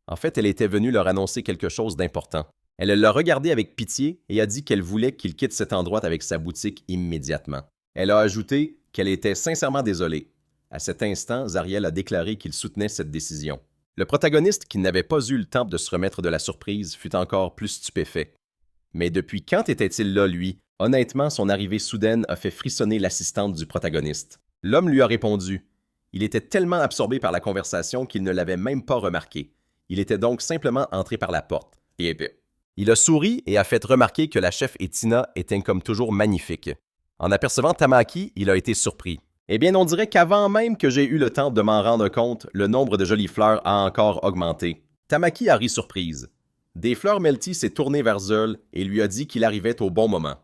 En fait, elle était venue leur annoncer quelque chose d'important. Elle l'a regardé avec pitié et a dit qu'elle voulait qu'il quitte cet endroit avec sa boutique immédiatement. Elle a ajouté qu'elle était sincèrement désolée. À cet instant, Zariel a déclaré qu'il soutenait cette décision. Le protagoniste, qui n'avait pas eu le temps de se remettre de la surprise, fut encore plus stupéfait. Mais depuis quand était-il là, lui? Honnêtement, son arrivée soudaine a fait frissonner l'assistante du protagoniste. L'homme lui a répondu. Il était tellement absorbé par la conversation qu'il ne l'avait même pas remarqué. Il était donc simplement entré par la porte. Il a souri et a fait remarquer que la chef et Tina étaient comme toujours magnifiques. En apercevant Tamaki, il a été surpris. Eh bien, on dirait qu'avant même que j'ai eu le temps de m'en rendre compte, le nombre de jolies fleurs a encore augmenté. Tamaki a ri surprise. Des fleurs Melty s'est tournée vers Zeul et lui a dit qu'il arrivait au bon moment.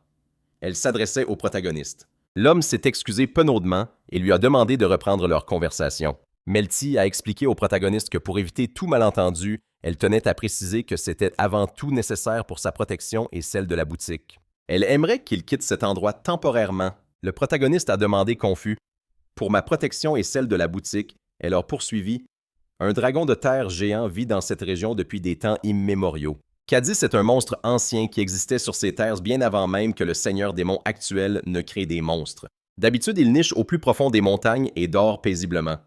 Elle s'adressait au protagoniste. L'homme s'est excusé penaudement et lui a demandé de reprendre leur conversation. Melty a expliqué au protagoniste que pour éviter tout malentendu, elle tenait à préciser que c'était avant tout nécessaire pour sa protection et celle de la boutique. Elle aimerait qu'il quitte cet endroit temporairement. Le protagoniste a demandé confus. Pour ma protection et celle de la boutique, elle a poursuivi. Un dragon de terre géant vit dans cette région depuis des temps immémoriaux. Cadis est un monstre ancien qui existait sur ces terres bien avant même que le seigneur démon actuel ne crée des monstres. D'habitude, il niche au plus profond des montagnes et dort paisiblement.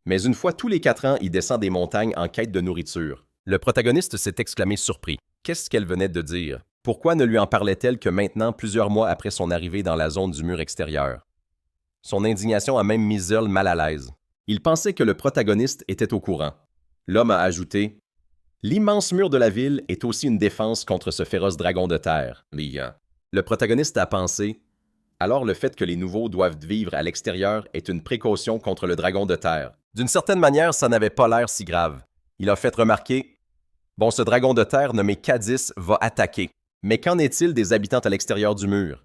Mais une fois tous les 4 ans, il descend des montagnes en quête de nourriture. Le protagoniste s'est exclamé surpris. Qu'est-ce qu'elle venait de dire? Pourquoi ne lui en parlait-elle que maintenant, plusieurs mois après son arrivée dans la zone du mur extérieur? Son indignation a même mis Zeul mal à l'aise. Il pensait que le protagoniste était au courant. L'homme a ajouté « L'immense mur de la ville est aussi une défense contre ce féroce dragon de terre. » Le protagoniste a pensé « Alors le fait que les nouveaux doivent vivre à l'extérieur est une précaution contre le dragon de terre. » D'une certaine manière, ça n'avait pas l'air si grave. Il a fait remarquer « Bon, ce dragon de terre nommé Cadis va attaquer. Mais qu'en est-il des habitants à l'extérieur du mur?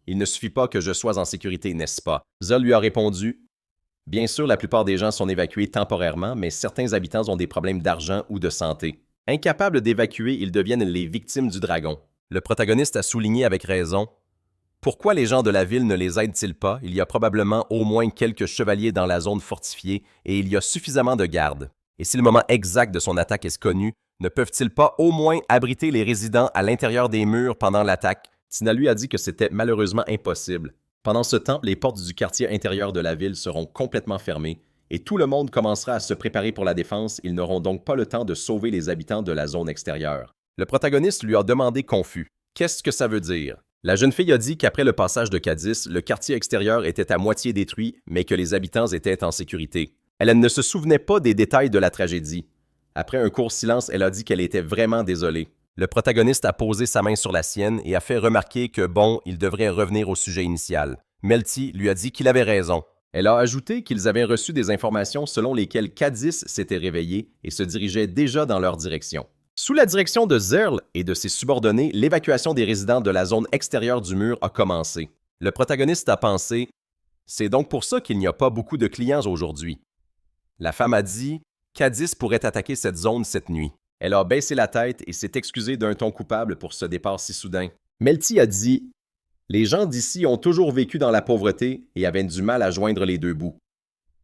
Il ne suffit pas que je sois en sécurité, n'est-ce pas? » Zeul lui a répondu « Bien sûr, la plupart des gens sont évacués temporairement, mais certains habitants ont des problèmes d'argent ou de santé. Incapables d'évacuer, ils deviennent les victimes du dragon. » Le protagoniste a souligné avec raison « Pourquoi les gens de la ville ne les aident-ils pas? Il y a probablement au moins quelques chevaliers dans la zone fortifiée et il y a suffisamment de gardes. Et si le moment exact de son attaque est connu, ne peuvent-ils pas au moins abriter les résidents à l'intérieur des murs pendant l'attaque? » Tina lui a dit que c'était malheureusement impossible. Pendant ce temps, les portes du quartier intérieur de la ville seront complètement fermées et tout le monde commencera à se préparer pour la défense. Ils n'auront donc pas le temps de sauver les habitants de la zone extérieure. Le protagoniste lui a demandé confus. Qu'est-ce que ça veut dire? La jeune fille a dit qu'après le passage de Cadis, le quartier extérieur était à moitié détruit, mais que les habitants étaient en sécurité. Elle ne se souvenait pas des détails de la tragédie. Après un court silence, elle a dit qu'elle était vraiment désolée. Le protagoniste a posé sa main sur la sienne et a fait remarquer que, bon, il devrait revenir au sujet initial. Melty lui a dit qu'il avait raison. Elle a ajouté qu'ils avaient reçu des informations selon lesquelles Cadis s'était réveillé et se dirigeait déjà dans leur direction. Sous la direction de Zeul et de ses subordonnés, l'évacuation des résidents de la zone extérieure du mur a commencé. Le protagoniste a pensé « C'est donc pour ça qu'il n'y a pas beaucoup de clients aujourd'hui. » La femme a dit « Cadis pourrait attaquer cette zone cette nuit. » Elle a baissé la tête et s'est excusée d'un ton coupable pour ce départ si soudain. Melty a dit « Les gens d'ici ont toujours vécu dans la pauvreté et avaient du mal à joindre les deux bouts.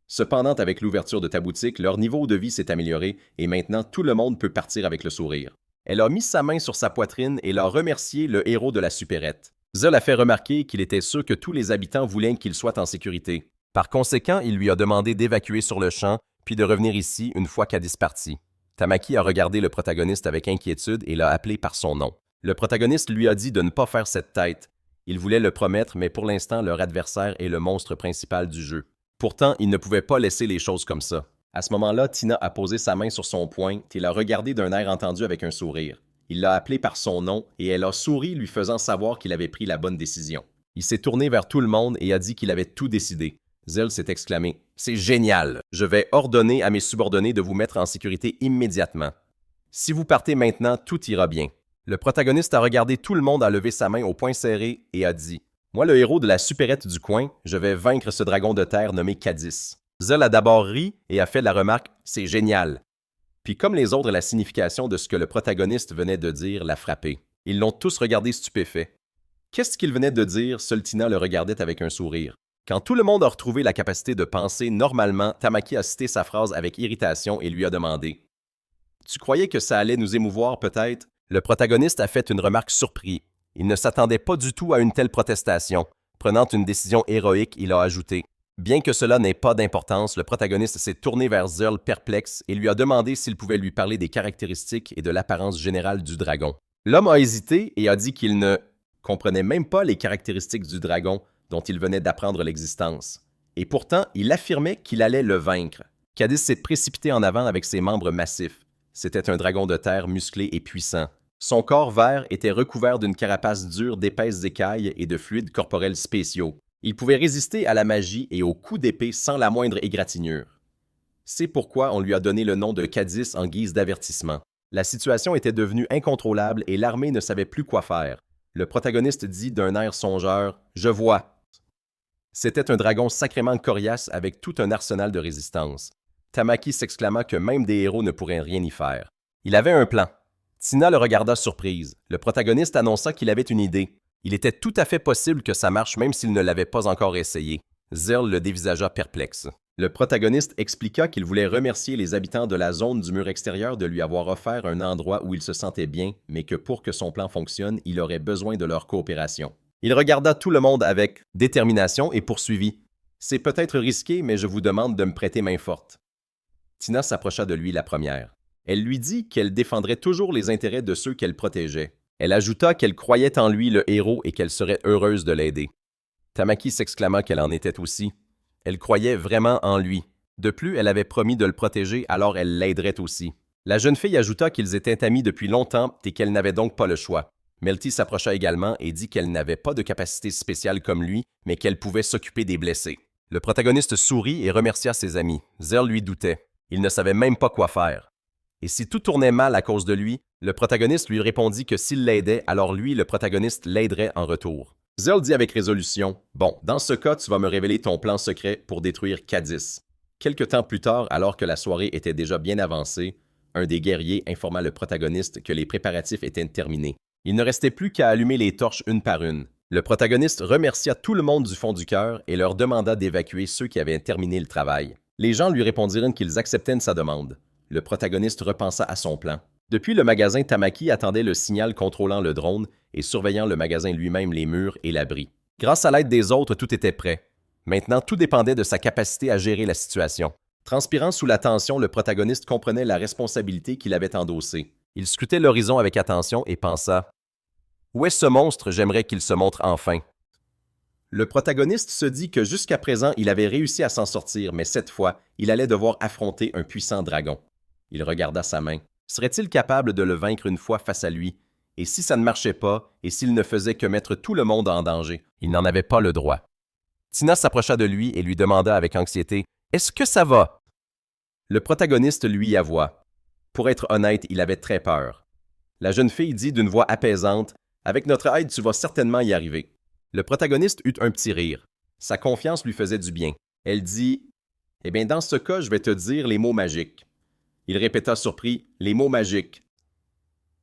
Cependant, avec l'ouverture de ta boutique, leur niveau de vie s'est amélioré et maintenant tout le monde peut partir avec le sourire. » Elle a mis sa main sur sa poitrine et l'a remercié, le héros de la supérette. Zeul a fait remarquer qu'il était sûr que tous les habitants voulaient qu'il soit en sécurité. Par conséquent, il lui a demandé d'évacuer sur le champ puis de revenir ici une fois Cadis parti. Tamaki a regardé le protagoniste avec inquiétude et l'a appelé par son nom. Le protagoniste lui a dit de ne pas faire cette tête. Il voulait le promettre, mais pour l'instant, leur adversaire est le monstre principal du jeu. Pourtant, il ne pouvait pas laisser les choses comme ça. À ce moment-là, Tina a posé sa main sur son poing et l'a regardé d'un air entendu avec un sourire. Il l'a appelé par son nom et elle a souri lui faisant savoir qu'il avait pris la bonne décision. Il s'est tourné vers tout le monde et a dit qu'il avait tout décidé. Zell s'est exclamé « C'est génial! Je vais ordonner à mes subordonnés de vous mettre en sécurité immédiatement. Si vous partez maintenant, tout ira bien. » Le protagoniste a regardé tout le monde à lever sa main au poing serré et a dit « Moi, le héros de la supérette du coin, je vais vaincre ce dragon de terre nommé Cadis. » Zell a d'abord ri et a fait la remarque « C'est génial! » Puis comme les autres, la signification de ce que le protagoniste venait de dire l'a frappé. Ils l'ont tous regardé stupéfait. Qu'est-ce qu'il venait de dire? Seul Tina le regardait avec un sourire. Quand tout le monde a retrouvé la capacité de penser normalement, Tamaki a cité sa phrase avec irritation et lui a demandé « Tu croyais que ça allait nous émouvoir peut-être? » Le protagoniste a fait une remarque surpris. Il ne s'attendait pas du tout à une telle protestation. Prenant une décision héroïque, il a ajouté « Bien que cela n'ait pas d'importance, le protagoniste s'est tourné vers Zell perplexe et lui a demandé s'il pouvait lui parler des caractéristiques et de l'apparence générale du dragon. L'homme a hésité et a dit qu'il ne comprenait même pas les caractéristiques du dragon dont il venait d'apprendre l'existence. Et pourtant, il affirmait qu'il allait le vaincre. Cadis s'est précipité en avant avec ses membres massifs. C'était un dragon de terre musclé et puissant. Son corps vert était recouvert d'une carapace dure d'épaisses écailles et de fluides corporels spéciaux. Il pouvait résister à la magie et aux coups d'épée sans la moindre égratignure. C'est pourquoi on lui a donné le nom de Cadis en guise d'avertissement. La situation était devenue incontrôlable et l'armée ne savait plus quoi faire. Le protagoniste dit d'un air songeur « Je vois ». C'était un dragon sacrément coriace avec tout un arsenal de résistance. Tamaki s'exclama que même des héros ne pourraient rien y faire. Il avait un plan. Tina le regarda surprise. Le protagoniste annonça qu'il avait une idée. Il était tout à fait possible que ça marche même s'il ne l'avait pas encore essayé. Zell le dévisagea perplexe. Le protagoniste expliqua qu'il voulait remercier les habitants de la zone du mur extérieur de lui avoir offert un endroit où il se sentait bien, mais que pour que son plan fonctionne, il aurait besoin de leur coopération. Il regarda tout le monde avec détermination et poursuivit. « C'est peut-être risqué, mais je vous demande de me prêter main forte. » Tina s'approcha de lui la première. Elle lui dit qu'elle défendrait toujours les intérêts de ceux qu'elle protégeait. Elle ajouta qu'elle croyait en lui le héros et qu'elle serait heureuse de l'aider. Tamaki s'exclama qu'elle en était aussi. Elle croyait vraiment en lui. De plus, elle avait promis de le protéger, alors elle l'aiderait aussi. La jeune fille ajouta qu'ils étaient amis depuis longtemps et qu'elle n'avait donc pas le choix. Melty s'approcha également et dit qu'elle n'avait pas de capacité spéciale comme lui, mais qu'elle pouvait s'occuper des blessés. Le protagoniste sourit et remercia ses amis. Zell lui doutait. Il ne savait même pas quoi faire. Et si tout tournait mal à cause de lui, le protagoniste lui répondit que s'il l'aidait, alors lui, le protagoniste, l'aiderait en retour. Zell dit avec résolution « Bon, dans ce cas, tu vas me révéler ton plan secret pour détruire Cadis. » Quelque temps plus tard, alors que la soirée était déjà bien avancée, un des guerriers informa le protagoniste que les préparatifs étaient terminés. Il ne restait plus qu'à allumer les torches une par une. Le protagoniste remercia tout le monde du fond du cœur et leur demanda d'évacuer ceux qui avaient terminé le travail. Les gens lui répondirent qu'ils acceptaient sa demande. Le protagoniste repensa à son plan. Depuis le magasin, Tamaki attendait le signal contrôlant le drone et surveillant le magasin lui-même, les murs et l'abri. Grâce à l'aide des autres, tout était prêt. Maintenant, tout dépendait de sa capacité à gérer la situation. Transpirant sous la tension, le protagoniste comprenait la responsabilité qu'il avait endossée. Il scrutait l'horizon avec attention et pensa « Où est ce monstre? J'aimerais qu'il se montre enfin. » Le protagoniste se dit que jusqu'à présent, il avait réussi à s'en sortir, mais cette fois, il allait devoir affronter un puissant dragon. Il regarda sa main. Serait-il capable de le vaincre une fois face à lui? Et si ça ne marchait pas, et s'il ne faisait que mettre tout le monde en danger? Il n'en avait pas le droit. Tina s'approcha de lui et lui demanda avec anxiété « Est-ce que ça va? » Le protagoniste lui avoua. Pour être honnête, il avait très peur. La jeune fille dit d'une voix apaisante « Avec notre aide, tu vas certainement y arriver. » Le protagoniste eut un petit rire. Sa confiance lui faisait du bien. Elle dit « Eh bien, dans ce cas, je vais te dire les mots magiques. » Il répéta surpris « Les mots magiques. »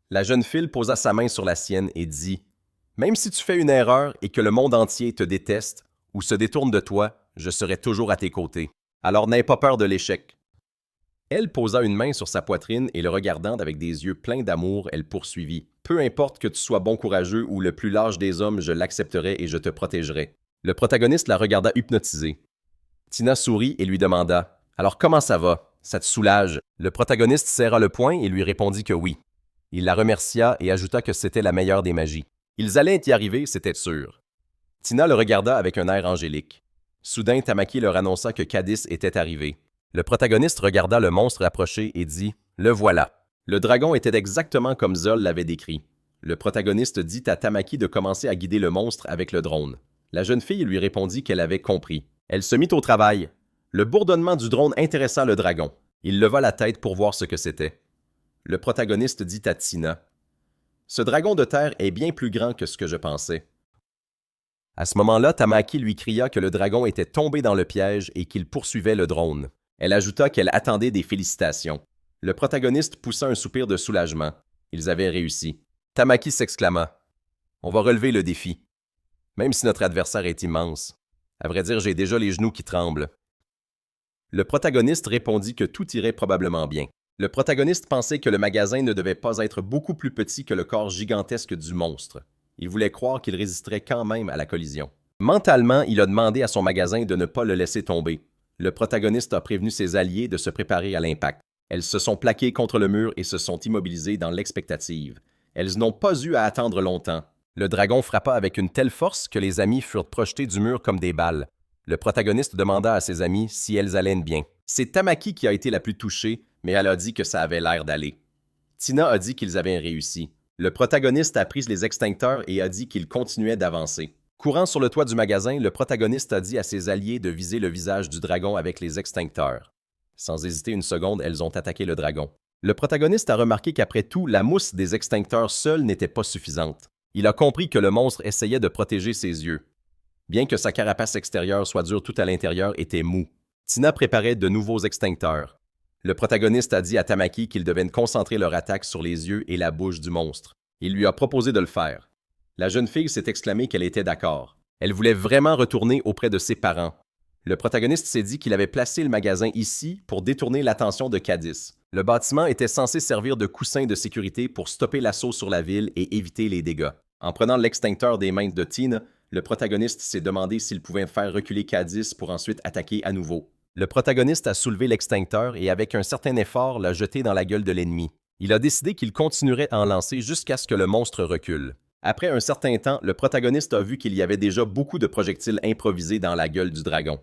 La jeune fille posa sa main sur la sienne et dit « Même si tu fais une erreur et que le monde entier te déteste ou se détourne de toi, je serai toujours à tes côtés. Alors n'aie pas peur de l'échec. » Elle posa une main sur sa poitrine et le regardant avec des yeux pleins d'amour, elle poursuivit. « Peu importe que tu sois bon courageux ou le plus lâche des hommes, je l'accepterai et je te protégerai. » Le protagoniste la regarda hypnotisé. Tina sourit et lui demanda « Alors comment ça va? Ça te soulage? Le protagoniste serra le poing et lui répondit que oui. Il la remercia et ajouta que c'était la meilleure des magies. Ils allaient y arriver, c'était sûr. Tina le regarda avec un air angélique. Soudain, Tamaki leur annonça que Cadis était arrivé. Le protagoniste regarda le monstre approcher et dit « Le voilà ». Le dragon était exactement comme Zol l'avait décrit. Le protagoniste dit à Tamaki de commencer à guider le monstre avec le drone. La jeune fille lui répondit qu'elle avait compris. Elle se mit au travail. Le bourdonnement du drone intéressa le dragon. Il leva la tête pour voir ce que c'était. Le protagoniste dit à Tina « Ce dragon de terre est bien plus grand que ce que je pensais. » À ce moment-là, Tamaki lui cria que le dragon était tombé dans le piège et qu'il poursuivait le drone. Elle ajouta qu'elle attendait des félicitations. Le protagoniste poussa un soupir de soulagement. Ils avaient réussi. Tamaki s'exclama « On va relever le défi. Même si notre adversaire est immense. À vrai dire, j'ai déjà les genoux qui tremblent. » Le protagoniste répondit que tout irait probablement bien. Le protagoniste pensait que le magasin ne devait pas être beaucoup plus petit que le corps gigantesque du monstre. Il voulait croire qu'il résisterait quand même à la collision. Mentalement, il a demandé à son magasin de ne pas le laisser tomber. Le protagoniste a prévenu ses alliés de se préparer à l'impact. Elles se sont plaquées contre le mur et se sont immobilisées dans l'expectative. Elles n'ont pas eu à attendre longtemps. Le dragon frappa avec une telle force que les amis furent projetés du mur comme des balles. Le protagoniste demanda à ses amis si elles allaient bien. C'est Tamaki qui a été la plus touchée, mais elle a dit que ça avait l'air d'aller. Tina a dit qu'ils avaient réussi. Le protagoniste a pris les extincteurs et a dit qu'il continuait d'avancer. Courant sur le toit du magasin, le protagoniste a dit à ses alliés de viser le visage du dragon avec les extincteurs. Sans hésiter une seconde, elles ont attaqué le dragon. Le protagoniste a remarqué qu'après tout, la mousse des extincteurs seule n'était pas suffisante. Il a compris que le monstre essayait de protéger ses yeux. Bien que sa carapace extérieure soit dure tout à l'intérieur, était mou. Tina préparait de nouveaux extincteurs. Le protagoniste a dit à Tamaki qu'ils devaient concentrer leur attaque sur les yeux et la bouche du monstre. Il lui a proposé de le faire. La jeune fille s'est exclamée qu'elle était d'accord. Elle voulait vraiment retourner auprès de ses parents. Le protagoniste s'est dit qu'il avait placé le magasin ici pour détourner l'attention de Cadis. Le bâtiment était censé servir de coussin de sécurité pour stopper l'assaut sur la ville et éviter les dégâts. En prenant l'extincteur des mains de Tina, le protagoniste s'est demandé s'il pouvait faire reculer Cadis pour ensuite attaquer à nouveau. Le protagoniste a soulevé l'extincteur et avec un certain effort l'a jeté dans la gueule de l'ennemi. Il a décidé qu'il continuerait à en lancer jusqu'à ce que le monstre recule. Après un certain temps, le protagoniste a vu qu'il y avait déjà beaucoup de projectiles improvisés dans la gueule du dragon.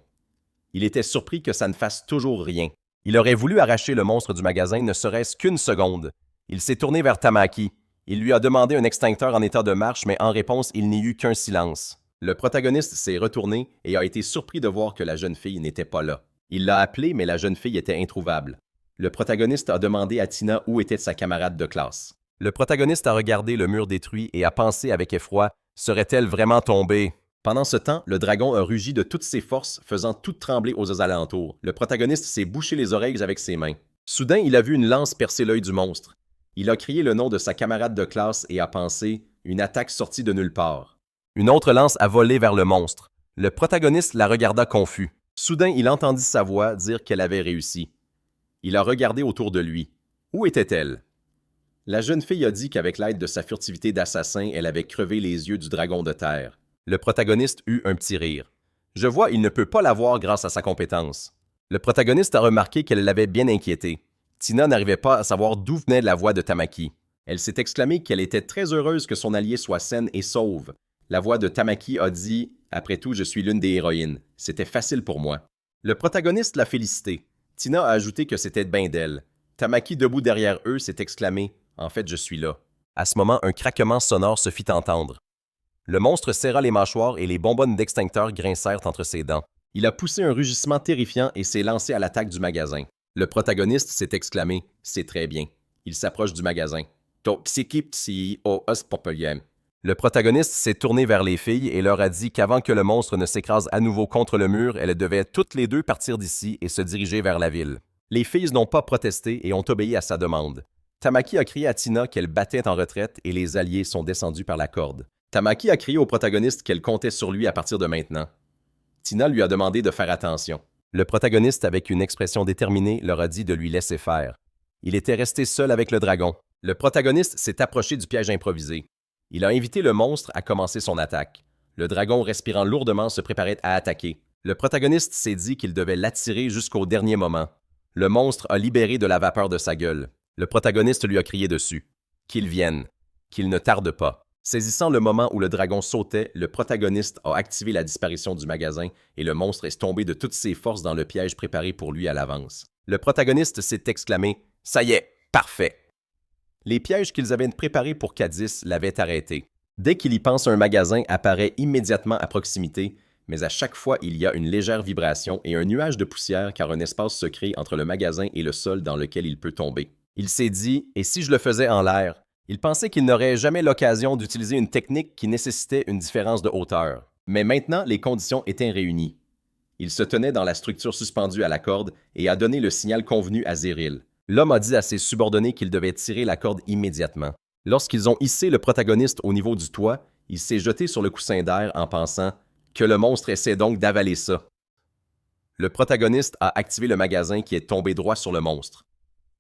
Il était surpris que ça ne fasse toujours rien. Il aurait voulu arracher le monstre du magasin ne serait-ce qu'une seconde. Il s'est tourné vers Tamaki. Il lui a demandé un extincteur en état de marche, mais en réponse, il n'y eut qu'un silence. Le protagoniste s'est retourné et a été surpris de voir que la jeune fille n'était pas là. Il l'a appelée, mais la jeune fille était introuvable. Le protagoniste a demandé à Tina où était sa camarade de classe. Le protagoniste a regardé le mur détruit et a pensé avec effroi « Serait-elle vraiment tombée ?» Pendant ce temps, le dragon a rugi de toutes ses forces, faisant tout trembler aux alentours. Le protagoniste s'est bouché les oreilles avec ses mains. Soudain, il a vu une lance percer l'œil du monstre. Il a crié le nom de sa camarade de classe et a pensé « Une attaque sortie de nulle part ». Une autre lance a volé vers le monstre. Le protagoniste la regarda confus. Soudain, il entendit sa voix dire qu'elle avait réussi. Il a regardé autour de lui. Où était-elle? La jeune fille a dit qu'avec l'aide de sa furtivité d'assassin, elle avait crevé les yeux du dragon de terre. Le protagoniste eut un petit rire. Je vois, il ne peut pas l'avoir grâce à sa compétence. Le protagoniste a remarqué qu'elle l'avait bien inquiété. Tina n'arrivait pas à savoir d'où venait la voix de Tamaki. Elle s'est exclamée qu'elle était très heureuse que son allié soit saine et sauve. La voix de Tamaki a dit « Après tout, je suis l'une des héroïnes. C'était facile pour moi. » Le protagoniste l'a félicité. Tina a ajouté que c'était bien d'elle. Tamaki, debout derrière eux, s'est exclamé « En fait, je suis là. » À ce moment, un craquement sonore se fit entendre. Le monstre serra les mâchoires et les bonbonnes d'extincteur grincèrent entre ses dents. Il a poussé un rugissement terrifiant et s'est lancé à l'attaque du magasin. Le protagoniste s'est exclamé « C'est très bien. » Il s'approche du magasin. Le protagoniste s'est tourné vers les filles et leur a dit qu'avant que le monstre ne s'écrase à nouveau contre le mur, elles devaient toutes les deux partir d'ici et se diriger vers la ville. Les filles n'ont pas protesté et ont obéi à sa demande. Tamaki a crié à Tina qu'elle battait en retraite et les alliés sont descendus par la corde. Tamaki a crié au protagoniste qu'elle comptait sur lui à partir de maintenant. Tina lui a demandé de faire attention. Le protagoniste, avec une expression déterminée, leur a dit de lui laisser faire. Il était resté seul avec le dragon. Le protagoniste s'est approché du piège improvisé. Il a invité le monstre à commencer son attaque. Le dragon, respirant lourdement, se préparait à attaquer. Le protagoniste s'est dit qu'il devait l'attirer jusqu'au dernier moment. Le monstre a libéré de la vapeur de sa gueule. Le protagoniste lui a crié dessus. Qu'il vienne. Qu'il ne tarde pas. Saisissant le moment où le dragon sautait, le protagoniste a activé la disparition du magasin et le monstre est tombé de toutes ses forces dans le piège préparé pour lui à l'avance. Le protagoniste s'est exclamé « Ça y est, parfait !» Les pièges qu'ils avaient préparés pour Cadis l'avaient arrêté. Dès qu'il y pense, un magasin apparaît immédiatement à proximité, mais à chaque fois, il y a une légère vibration et un nuage de poussière car un espace se crée entre le magasin et le sol dans lequel il peut tomber. Il s'est dit « Et si je le faisais en l'air ?» Il pensait qu'il n'aurait jamais l'occasion d'utiliser une technique qui nécessitait une différence de hauteur. Mais maintenant, les conditions étaient réunies. Il se tenait dans la structure suspendue à la corde et a donné le signal convenu à Zéril. L'homme a dit à ses subordonnés qu'ils devaient tirer la corde immédiatement. Lorsqu'ils ont hissé le protagoniste au niveau du toit, il s'est jeté sur le coussin d'air en pensant que le monstre essaie donc d'avaler ça. Le protagoniste a activé le magasin qui est tombé droit sur le monstre.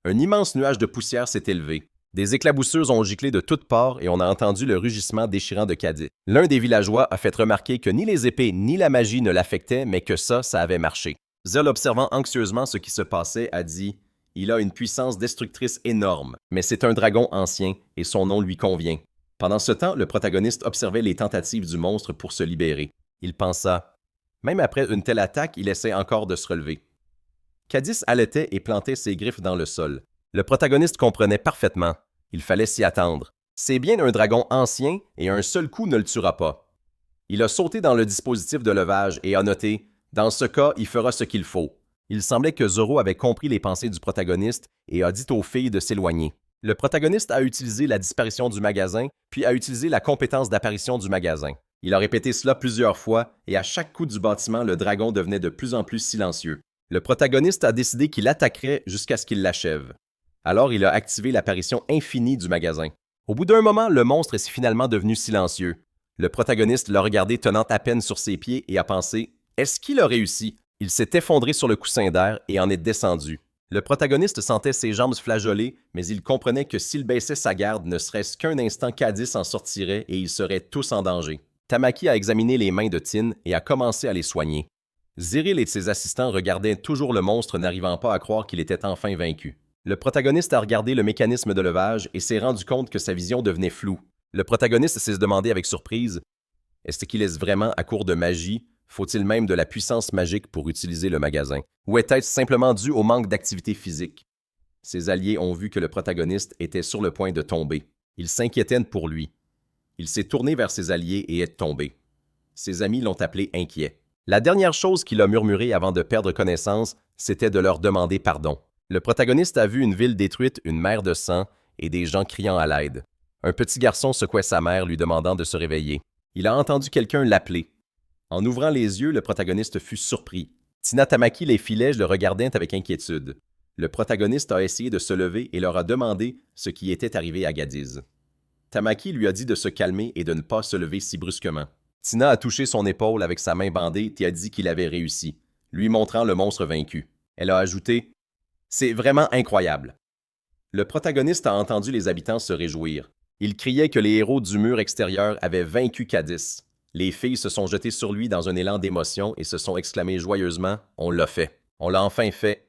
Un immense nuage de poussière s'est élevé. Des éclaboussures ont giclé de toutes parts et on a entendu le rugissement déchirant de Cadis. L'un des villageois a fait remarquer que ni les épées ni la magie ne l'affectaient, mais que ça avait marché. Zél, observant anxieusement ce qui se passait, a dit « Il a une puissance destructrice énorme, mais c'est un dragon ancien et son nom lui convient. » Pendant ce temps, le protagoniste observait les tentatives du monstre pour se libérer. Il pensa « Même après une telle attaque, il essaie encore de se relever. » Cadis halétait et plantait ses griffes dans le sol. Le protagoniste comprenait parfaitement. Il fallait s'y attendre. C'est bien un dragon ancien et un seul coup ne le tuera pas. Il a sauté dans le dispositif de levage et a noté « Dans ce cas, il fera ce qu'il faut ». Il semblait que Zoro avait compris les pensées du protagoniste et a dit aux filles de s'éloigner. Le protagoniste a utilisé la disparition du magasin, puis a utilisé la compétence d'apparition du magasin. Il a répété cela plusieurs fois et à chaque coup du bâtiment, le dragon devenait de plus en plus silencieux. Le protagoniste a décidé qu'il attaquerait jusqu'à ce qu'il l'achève. Alors, il a activé l'apparition infinie du magasin. Au bout d'un moment, le monstre est finalement devenu silencieux. Le protagoniste l'a regardé tenant à peine sur ses pieds et a pensé « Est-ce qu'il a réussi ?» Il s'est effondré sur le coussin d'air et en est descendu. Le protagoniste sentait ses jambes flageoler, mais il comprenait que s'il baissait sa garde, ne serait-ce qu'un instant Cadis en sortirait et ils seraient tous en danger. Tamaki a examiné les mains de Tin et a commencé à les soigner. Zéril et ses assistants regardaient toujours le monstre, n'arrivant pas à croire qu'il était enfin vaincu. Le protagoniste a regardé le mécanisme de levage et s'est rendu compte que sa vision devenait floue. Le protagoniste s'est demandé avec surprise « Est-ce qu'il est vraiment à court de magie? Faut-il même de la puissance magique pour utiliser le magasin? Ou est-ce simplement dû au manque d'activité physique? » Ses alliés ont vu que le protagoniste était sur le point de tomber. Ils s'inquiétaient pour lui. Il s'est tourné vers ses alliés et est tombé. Ses amis l'ont appelé inquiet. La dernière chose qu'il a murmuré avant de perdre connaissance, c'était de leur demander pardon. Le protagoniste a vu une ville détruite, une mer de sang et des gens criant à l'aide. Un petit garçon secouait sa mère, lui demandant de se réveiller. Il a entendu quelqu'un l'appeler. En ouvrant les yeux, le protagoniste fut surpris. Tina, Tamaki, les filets le regardaient avec inquiétude. Le protagoniste a essayé de se lever et leur a demandé ce qui était arrivé à Gadiz. Tamaki lui a dit de se calmer et de ne pas se lever si brusquement. Tina a touché son épaule avec sa main bandée et a dit qu'il avait réussi, lui montrant le monstre vaincu. Elle a ajouté « C'est vraiment incroyable ». Le protagoniste a entendu les habitants se réjouir. Ils criaient que les héros du mur extérieur avaient vaincu Cadis. Les filles se sont jetées sur lui dans un élan d'émotion et se sont exclamées joyeusement « On l'a fait! On l'a enfin fait! »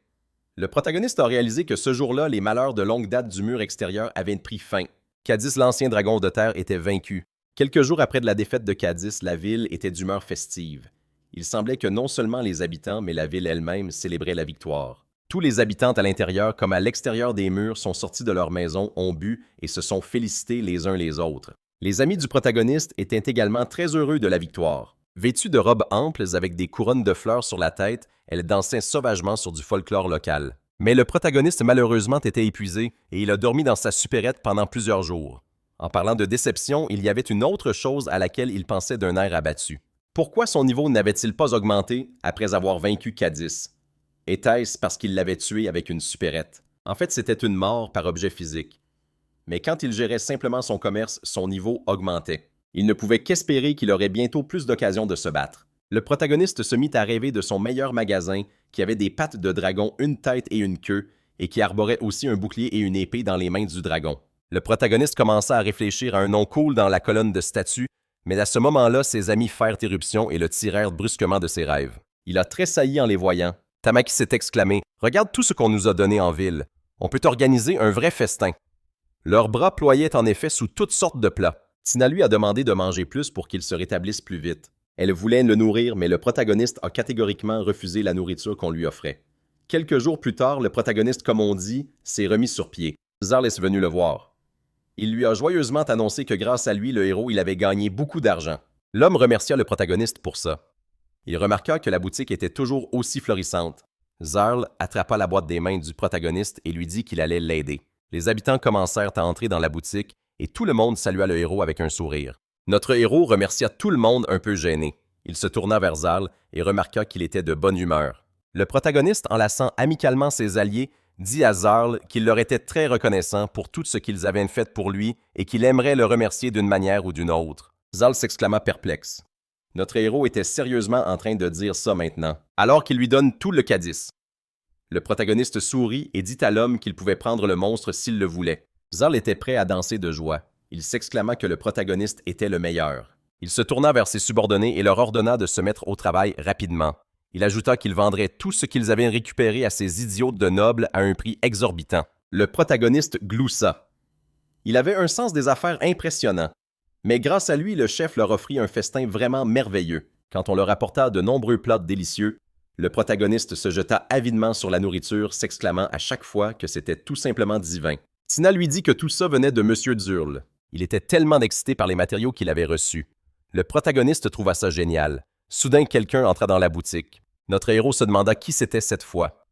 Le protagoniste a réalisé que ce jour-là, les malheurs de longue date du mur extérieur avaient pris fin. Cadis, l'ancien dragon de terre, était vaincu. Quelques jours après la défaite de Cadis, la ville était d'humeur festive. Il semblait que non seulement les habitants, mais la ville elle-même célébraient la victoire. Tous les habitants à l'intérieur comme à l'extérieur des murs sont sortis de leur maison, ont bu et se sont félicités les uns les autres. Les amis du protagoniste étaient également très heureux de la victoire. Vêtues de robes amples avec des couronnes de fleurs sur la tête, elles dansaient sauvagement sur du folklore local. Mais le protagoniste malheureusement était épuisé et il a dormi dans sa supérette pendant plusieurs jours. En parlant de déception, il y avait une autre chose à laquelle il pensait d'un air abattu. Pourquoi son niveau n'avait-il pas augmenté après avoir vaincu Cadis? Était-ce parce qu'il l'avait tué avec une supérette? En fait, c'était une mort par objet physique. Mais quand il gérait simplement son commerce, son niveau augmentait. Il ne pouvait qu'espérer qu'il aurait bientôt plus d'occasions de se battre. Le protagoniste se mit à rêver de son meilleur magasin, qui avait des pattes de dragon, une tête et une queue, et qui arborait aussi un bouclier et une épée dans les mains du dragon. Le protagoniste commença à réfléchir à un nom cool dans la colonne de statues, mais à ce moment-là, ses amis firent éruption et le tirèrent brusquement de ses rêves. Il a tressailli en les voyant. Tamaki s'est exclamé « Regarde tout ce qu'on nous a donné en ville. On peut organiser un vrai festin. » Leurs bras ployaient en effet sous toutes sortes de plats. Tina lui a demandé de manger plus pour qu'il se rétablisse plus vite. Elle voulait le nourrir, mais le protagoniste a catégoriquement refusé la nourriture qu'on lui offrait. Quelques jours plus tard, le protagoniste, comme on dit, s'est remis sur pied. Zarl est venu le voir. Il lui a joyeusement annoncé que grâce à lui, le héros, il avait gagné beaucoup d'argent. L'homme remercia le protagoniste pour ça. Il remarqua que la boutique était toujours aussi florissante. Zarl attrapa la boîte des mains du protagoniste et lui dit qu'il allait l'aider. Les habitants commencèrent à entrer dans la boutique et tout le monde salua le héros avec un sourire. Notre héros remercia tout le monde un peu gêné. Il se tourna vers Zarl et remarqua qu'il était de bonne humeur. Le protagoniste, enlaçant amicalement ses alliés, dit à Zarl qu'il leur était très reconnaissant pour tout ce qu'ils avaient fait pour lui et qu'il aimerait le remercier d'une manière ou d'une autre. Zarl s'exclama perplexe. Notre héros était sérieusement en train de dire ça maintenant, alors qu'il lui donne tout le cadice. Le protagoniste sourit et dit à l'homme qu'il pouvait prendre le monstre s'il le voulait. Zarl était prêt à danser de joie. Il s'exclama que le protagoniste était le meilleur. Il se tourna vers ses subordonnés et leur ordonna de se mettre au travail rapidement. Il ajouta qu'il vendrait tout ce qu'ils avaient récupéré à ces idiots de nobles à un prix exorbitant. Le protagoniste gloussa. Il avait un sens des affaires impressionnant. Mais grâce à lui, le chef leur offrit un festin vraiment merveilleux. Quand on leur apporta de nombreux plats délicieux, le protagoniste se jeta avidement sur la nourriture, s'exclamant à chaque fois que c'était tout simplement divin. Tina lui dit que tout ça venait de Monsieur Dzurl. Il était tellement excité par les matériaux qu'il avait reçus. Le protagoniste trouva ça génial. Soudain, quelqu'un entra dans la boutique. Notre héros se demanda qui c'était cette fois.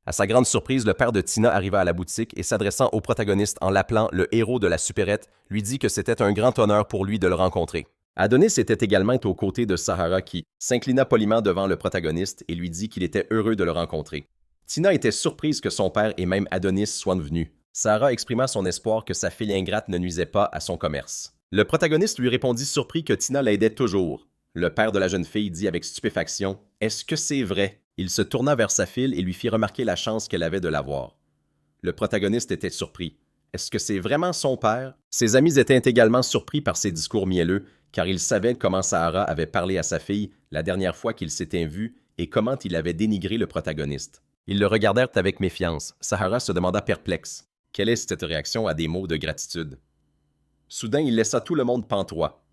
À sa grande surprise, le père de Tina arriva à la boutique et s'adressant au protagoniste en l'appelant le héros de la supérette, lui dit que c'était un grand honneur pour lui de le rencontrer. Adonis était également aux côtés de Sahara qui s'inclina poliment devant le protagoniste et lui dit qu'il était heureux de le rencontrer. Tina était surprise que son père et même Adonis soient venus. Sahara exprima son espoir que sa fille ingrate ne nuisait pas à son commerce. Le protagoniste lui répondit surpris que Tina l'aidait toujours. Le père de la jeune fille dit avec stupéfaction « Est-ce que c'est vrai ?» Il se tourna vers sa fille et lui fit remarquer la chance qu'elle avait de l'avoir. Le protagoniste était surpris. Est-ce que c'est vraiment son père? Ses amis étaient également surpris par ses discours mielleux, car ils savaient comment Sahara avait parlé à sa fille la dernière fois qu'ils s'étaient vus et comment il avait dénigré le protagoniste. Ils le regardèrent avec méfiance. Sahara se demanda perplexe. Quelle est cette réaction à des mots de gratitude? Soudain, il laissa tout le monde pantois.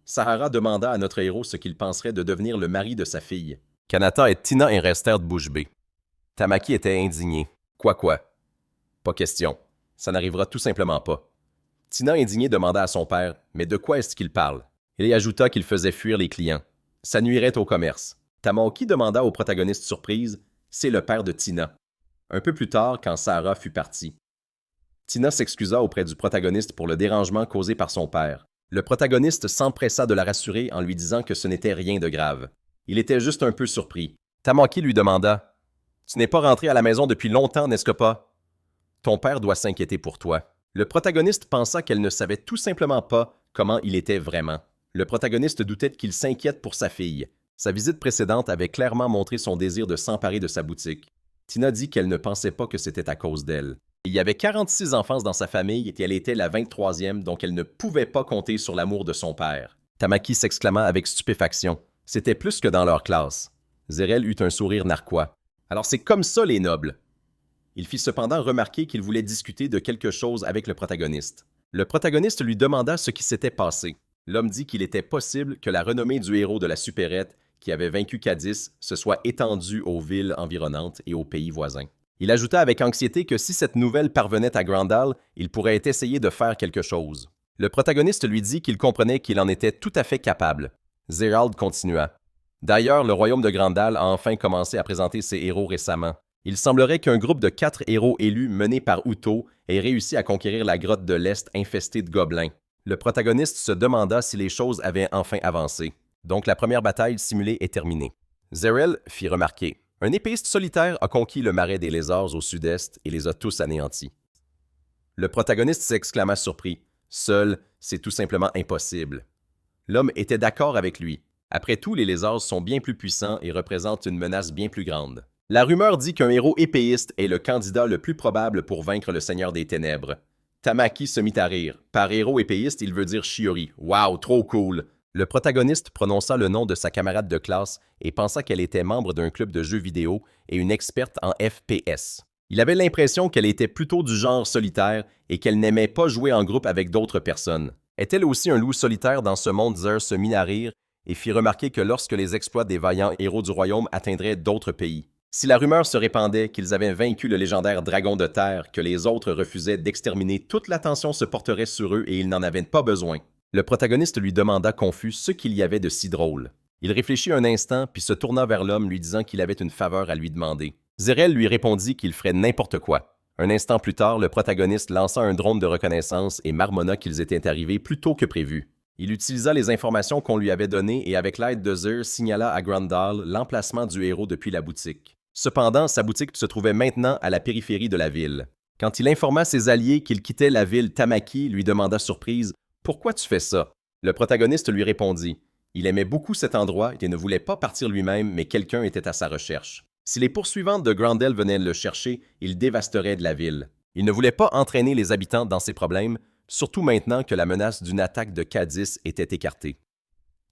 Sahara demanda à notre héros ce qu'il penserait de devenir le mari de sa fille. Kanata et Tina y restèrent bouche bée. Tamaki était indigné. Quoi? Pas question. Ça n'arrivera tout simplement pas. Tina, indignée, demanda à son père « Mais de quoi est-ce qu'il parle ?» Il y ajouta qu'il faisait fuir les clients. Ça nuirait au commerce. Tamaki demanda au protagoniste surprise « C'est le père de Tina. » Un peu plus tard, quand Sahara fut partie. Tina s'excusa auprès du protagoniste pour le dérangement causé par son père. Le protagoniste s'empressa de la rassurer en lui disant que ce n'était rien de grave. Il était juste un peu surpris. Tamaki lui demanda « Tu n'es pas rentré à la maison depuis longtemps, n'est-ce que pas? Ton père doit s'inquiéter pour toi. » Le protagoniste pensa qu'elle ne savait tout simplement pas comment il était vraiment. Le protagoniste doutait qu'il s'inquiète pour sa fille. Sa visite précédente avait clairement montré son désir de s'emparer de sa boutique. Tina dit qu'elle ne pensait pas que c'était à cause d'elle. Il y avait 46 enfants dans sa famille et elle était la 23e, donc elle ne pouvait pas compter sur l'amour de son père. Tamaki s'exclama avec stupéfaction. C'était plus que dans leur classe. Zerel eut un sourire narquois. Alors c'est comme ça les nobles. Il fit cependant remarquer qu'il voulait discuter de quelque chose avec le protagoniste. Le protagoniste lui demanda ce qui s'était passé. L'homme dit qu'il était possible que la renommée du héros de la supérette, qui avait vaincu Cadiz, se soit étendue aux villes environnantes et aux pays voisins. Il ajouta avec anxiété que si cette nouvelle parvenait à Grandal, il pourrait essayer de faire quelque chose. Le protagoniste lui dit qu'il comprenait qu'il en était tout à fait capable. Zerald continua. D'ailleurs, le royaume de Grandal a enfin commencé à présenter ses héros récemment. Il semblerait qu'un groupe de 4 héros élus menés par Uto ait réussi à conquérir la grotte de l'Est infestée de gobelins. Le protagoniste se demanda si les choses avaient enfin avancé. Donc la première bataille simulée est terminée. Zerel fit remarquer. Un épéiste solitaire a conquis le marais des lézards au sud-est et les a tous anéantis. Le protagoniste s'exclama surpris. Seul, c'est tout simplement impossible. L'homme était d'accord avec lui. Après tout, les lézards sont bien plus puissants et représentent une menace bien plus grande. La rumeur dit qu'un héros épéiste est le candidat le plus probable pour vaincre le Seigneur des Ténèbres. Tamaki se mit à rire. Par héros épéiste, il veut dire Shiori. Wow, trop cool! Le protagoniste prononça le nom de sa camarade de classe et pensa qu'elle était membre d'un club de jeux vidéo et une experte en FPS. Il avait l'impression qu'elle était plutôt du genre solitaire et qu'elle n'aimait pas jouer en groupe avec d'autres personnes. Est-elle aussi un loup solitaire dans ce monde? Zer se mit à rire et fit remarquer que lorsque les exploits des vaillants héros du royaume atteindraient d'autres pays, si la rumeur se répandait qu'ils avaient vaincu le légendaire dragon de terre que les autres refusaient d'exterminer, toute l'attention se porterait sur eux et ils n'en avaient pas besoin. Le protagoniste lui demanda confus ce qu'il y avait de si drôle. Il réfléchit un instant puis se tourna vers l'homme lui disant qu'il avait une faveur à lui demander. Zerel lui répondit qu'il ferait n'importe quoi. Un instant plus tard, le protagoniste lança un drone de reconnaissance et marmonna qu'ils étaient arrivés plus tôt que prévu. Il utilisa les informations qu'on lui avait données et avec l'aide de Zer signala à Grandal l'emplacement du héros depuis la boutique. Cependant, sa boutique se trouvait maintenant à la périphérie de la ville. Quand il informa ses alliés qu'il quittait la ville, Tamaki lui demanda surprise « Pourquoi tu fais ça ?» Le protagoniste lui répondit « Il aimait beaucoup cet endroit et ne voulait pas partir lui-même, mais quelqu'un était à sa recherche. Si les poursuivantes de Grandel venaient le chercher, il dévasterait de la ville. Il ne voulait pas entraîner les habitants dans ses problèmes, surtout maintenant que la menace d'une attaque de Cadiz était écartée. »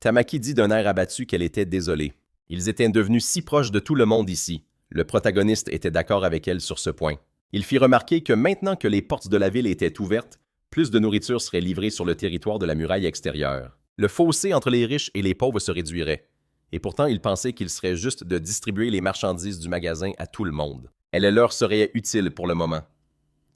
Tamaki dit d'un air abattu qu'elle était désolée. Ils étaient devenus si proches de tout le monde ici. Le protagoniste était d'accord avec elle sur ce point. Il fit remarquer que maintenant que les portes de la ville étaient ouvertes, plus de nourriture serait livrée sur le territoire de la muraille extérieure. Le fossé entre les riches et les pauvres se réduirait. Et pourtant, il pensait qu'il serait juste de distribuer les marchandises du magasin à tout le monde. Elle leur serait utile pour le moment.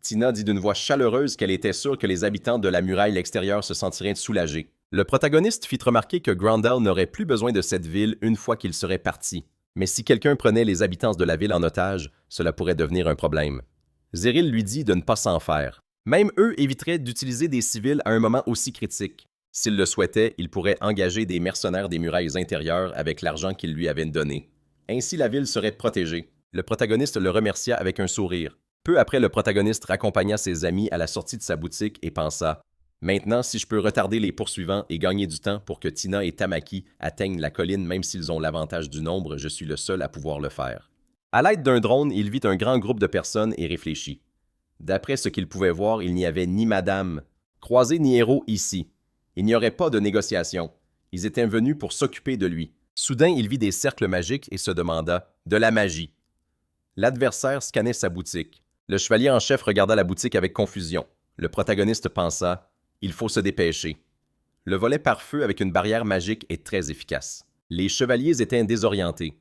Tina dit d'une voix chaleureuse qu'elle était sûre que les habitants de la muraille extérieure se sentiraient soulagés. Le protagoniste fit remarquer que Grandel n'aurait plus besoin de cette ville une fois qu'il serait parti. Mais si quelqu'un prenait les habitants de la ville en otage, cela pourrait devenir un problème. Zeril lui dit de ne pas s'en faire. Même eux éviteraient d'utiliser des civils à un moment aussi critique. S'ils le souhaitaient, ils pourraient engager des mercenaires des murailles intérieures avec l'argent qu'ils lui avaient donné. Ainsi, la ville serait protégée. Le protagoniste le remercia avec un sourire. Peu après, le protagoniste raccompagna ses amis à la sortie de sa boutique et pensa « Maintenant, si je peux retarder les poursuivants et gagner du temps pour que Tina et Tamaki atteignent la colline même s'ils ont l'avantage du nombre, je suis le seul à pouvoir le faire. » À l'aide d'un drone, il vit un grand groupe de personnes et réfléchit. D'après ce qu'il pouvait voir, il n'y avait ni madame, croisée ni héros ici. Il n'y aurait pas de négociation. Ils étaient venus pour s'occuper de lui. Soudain, il vit des cercles magiques et se demanda « De la magie ». L'adversaire scannait sa boutique. Le chevalier en chef regarda la boutique avec confusion. Le protagoniste pensa « Il faut se dépêcher ». Le volet pare-feu avec une barrière magique est très efficace. Les chevaliers étaient désorientés.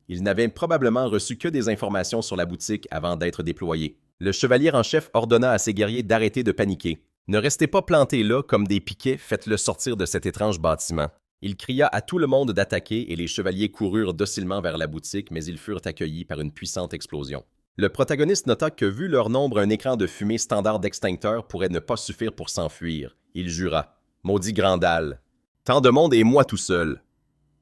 Ils n'avaient probablement reçu que des informations sur la boutique avant d'être déployés. Le chevalier en chef ordonna à ses guerriers d'arrêter de paniquer. « Ne restez pas plantés là comme des piquets, faites-le sortir de cet étrange bâtiment. » Il cria à tout le monde d'attaquer et les chevaliers coururent docilement vers la boutique, mais ils furent accueillis par une puissante explosion. Le protagoniste nota que vu leur nombre, un écran de fumée standard d'extincteur pourrait ne pas suffire pour s'enfuir. Il jura « Maudit Grandal! Tant de monde et moi tout seul! »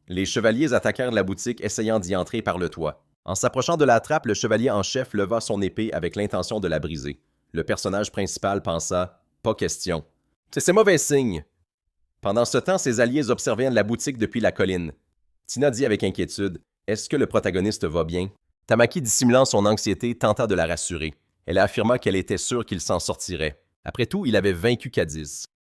Les chevaliers attaquèrent la boutique, essayant d'y entrer par le toit. En s'approchant de la trappe, le chevalier en chef leva son épée avec l'intention de la briser. Le personnage principal pensa « Pas question. C'est mauvais signe. » Pendant ce temps, ses alliés observaient la boutique depuis la colline. Tina dit avec inquiétude « Est-ce que le protagoniste va bien ?» Tamaki, dissimulant son anxiété, tenta de la rassurer. Elle affirma qu'elle était sûre qu'il s'en sortirait. Après tout, il avait vaincu Cadiz.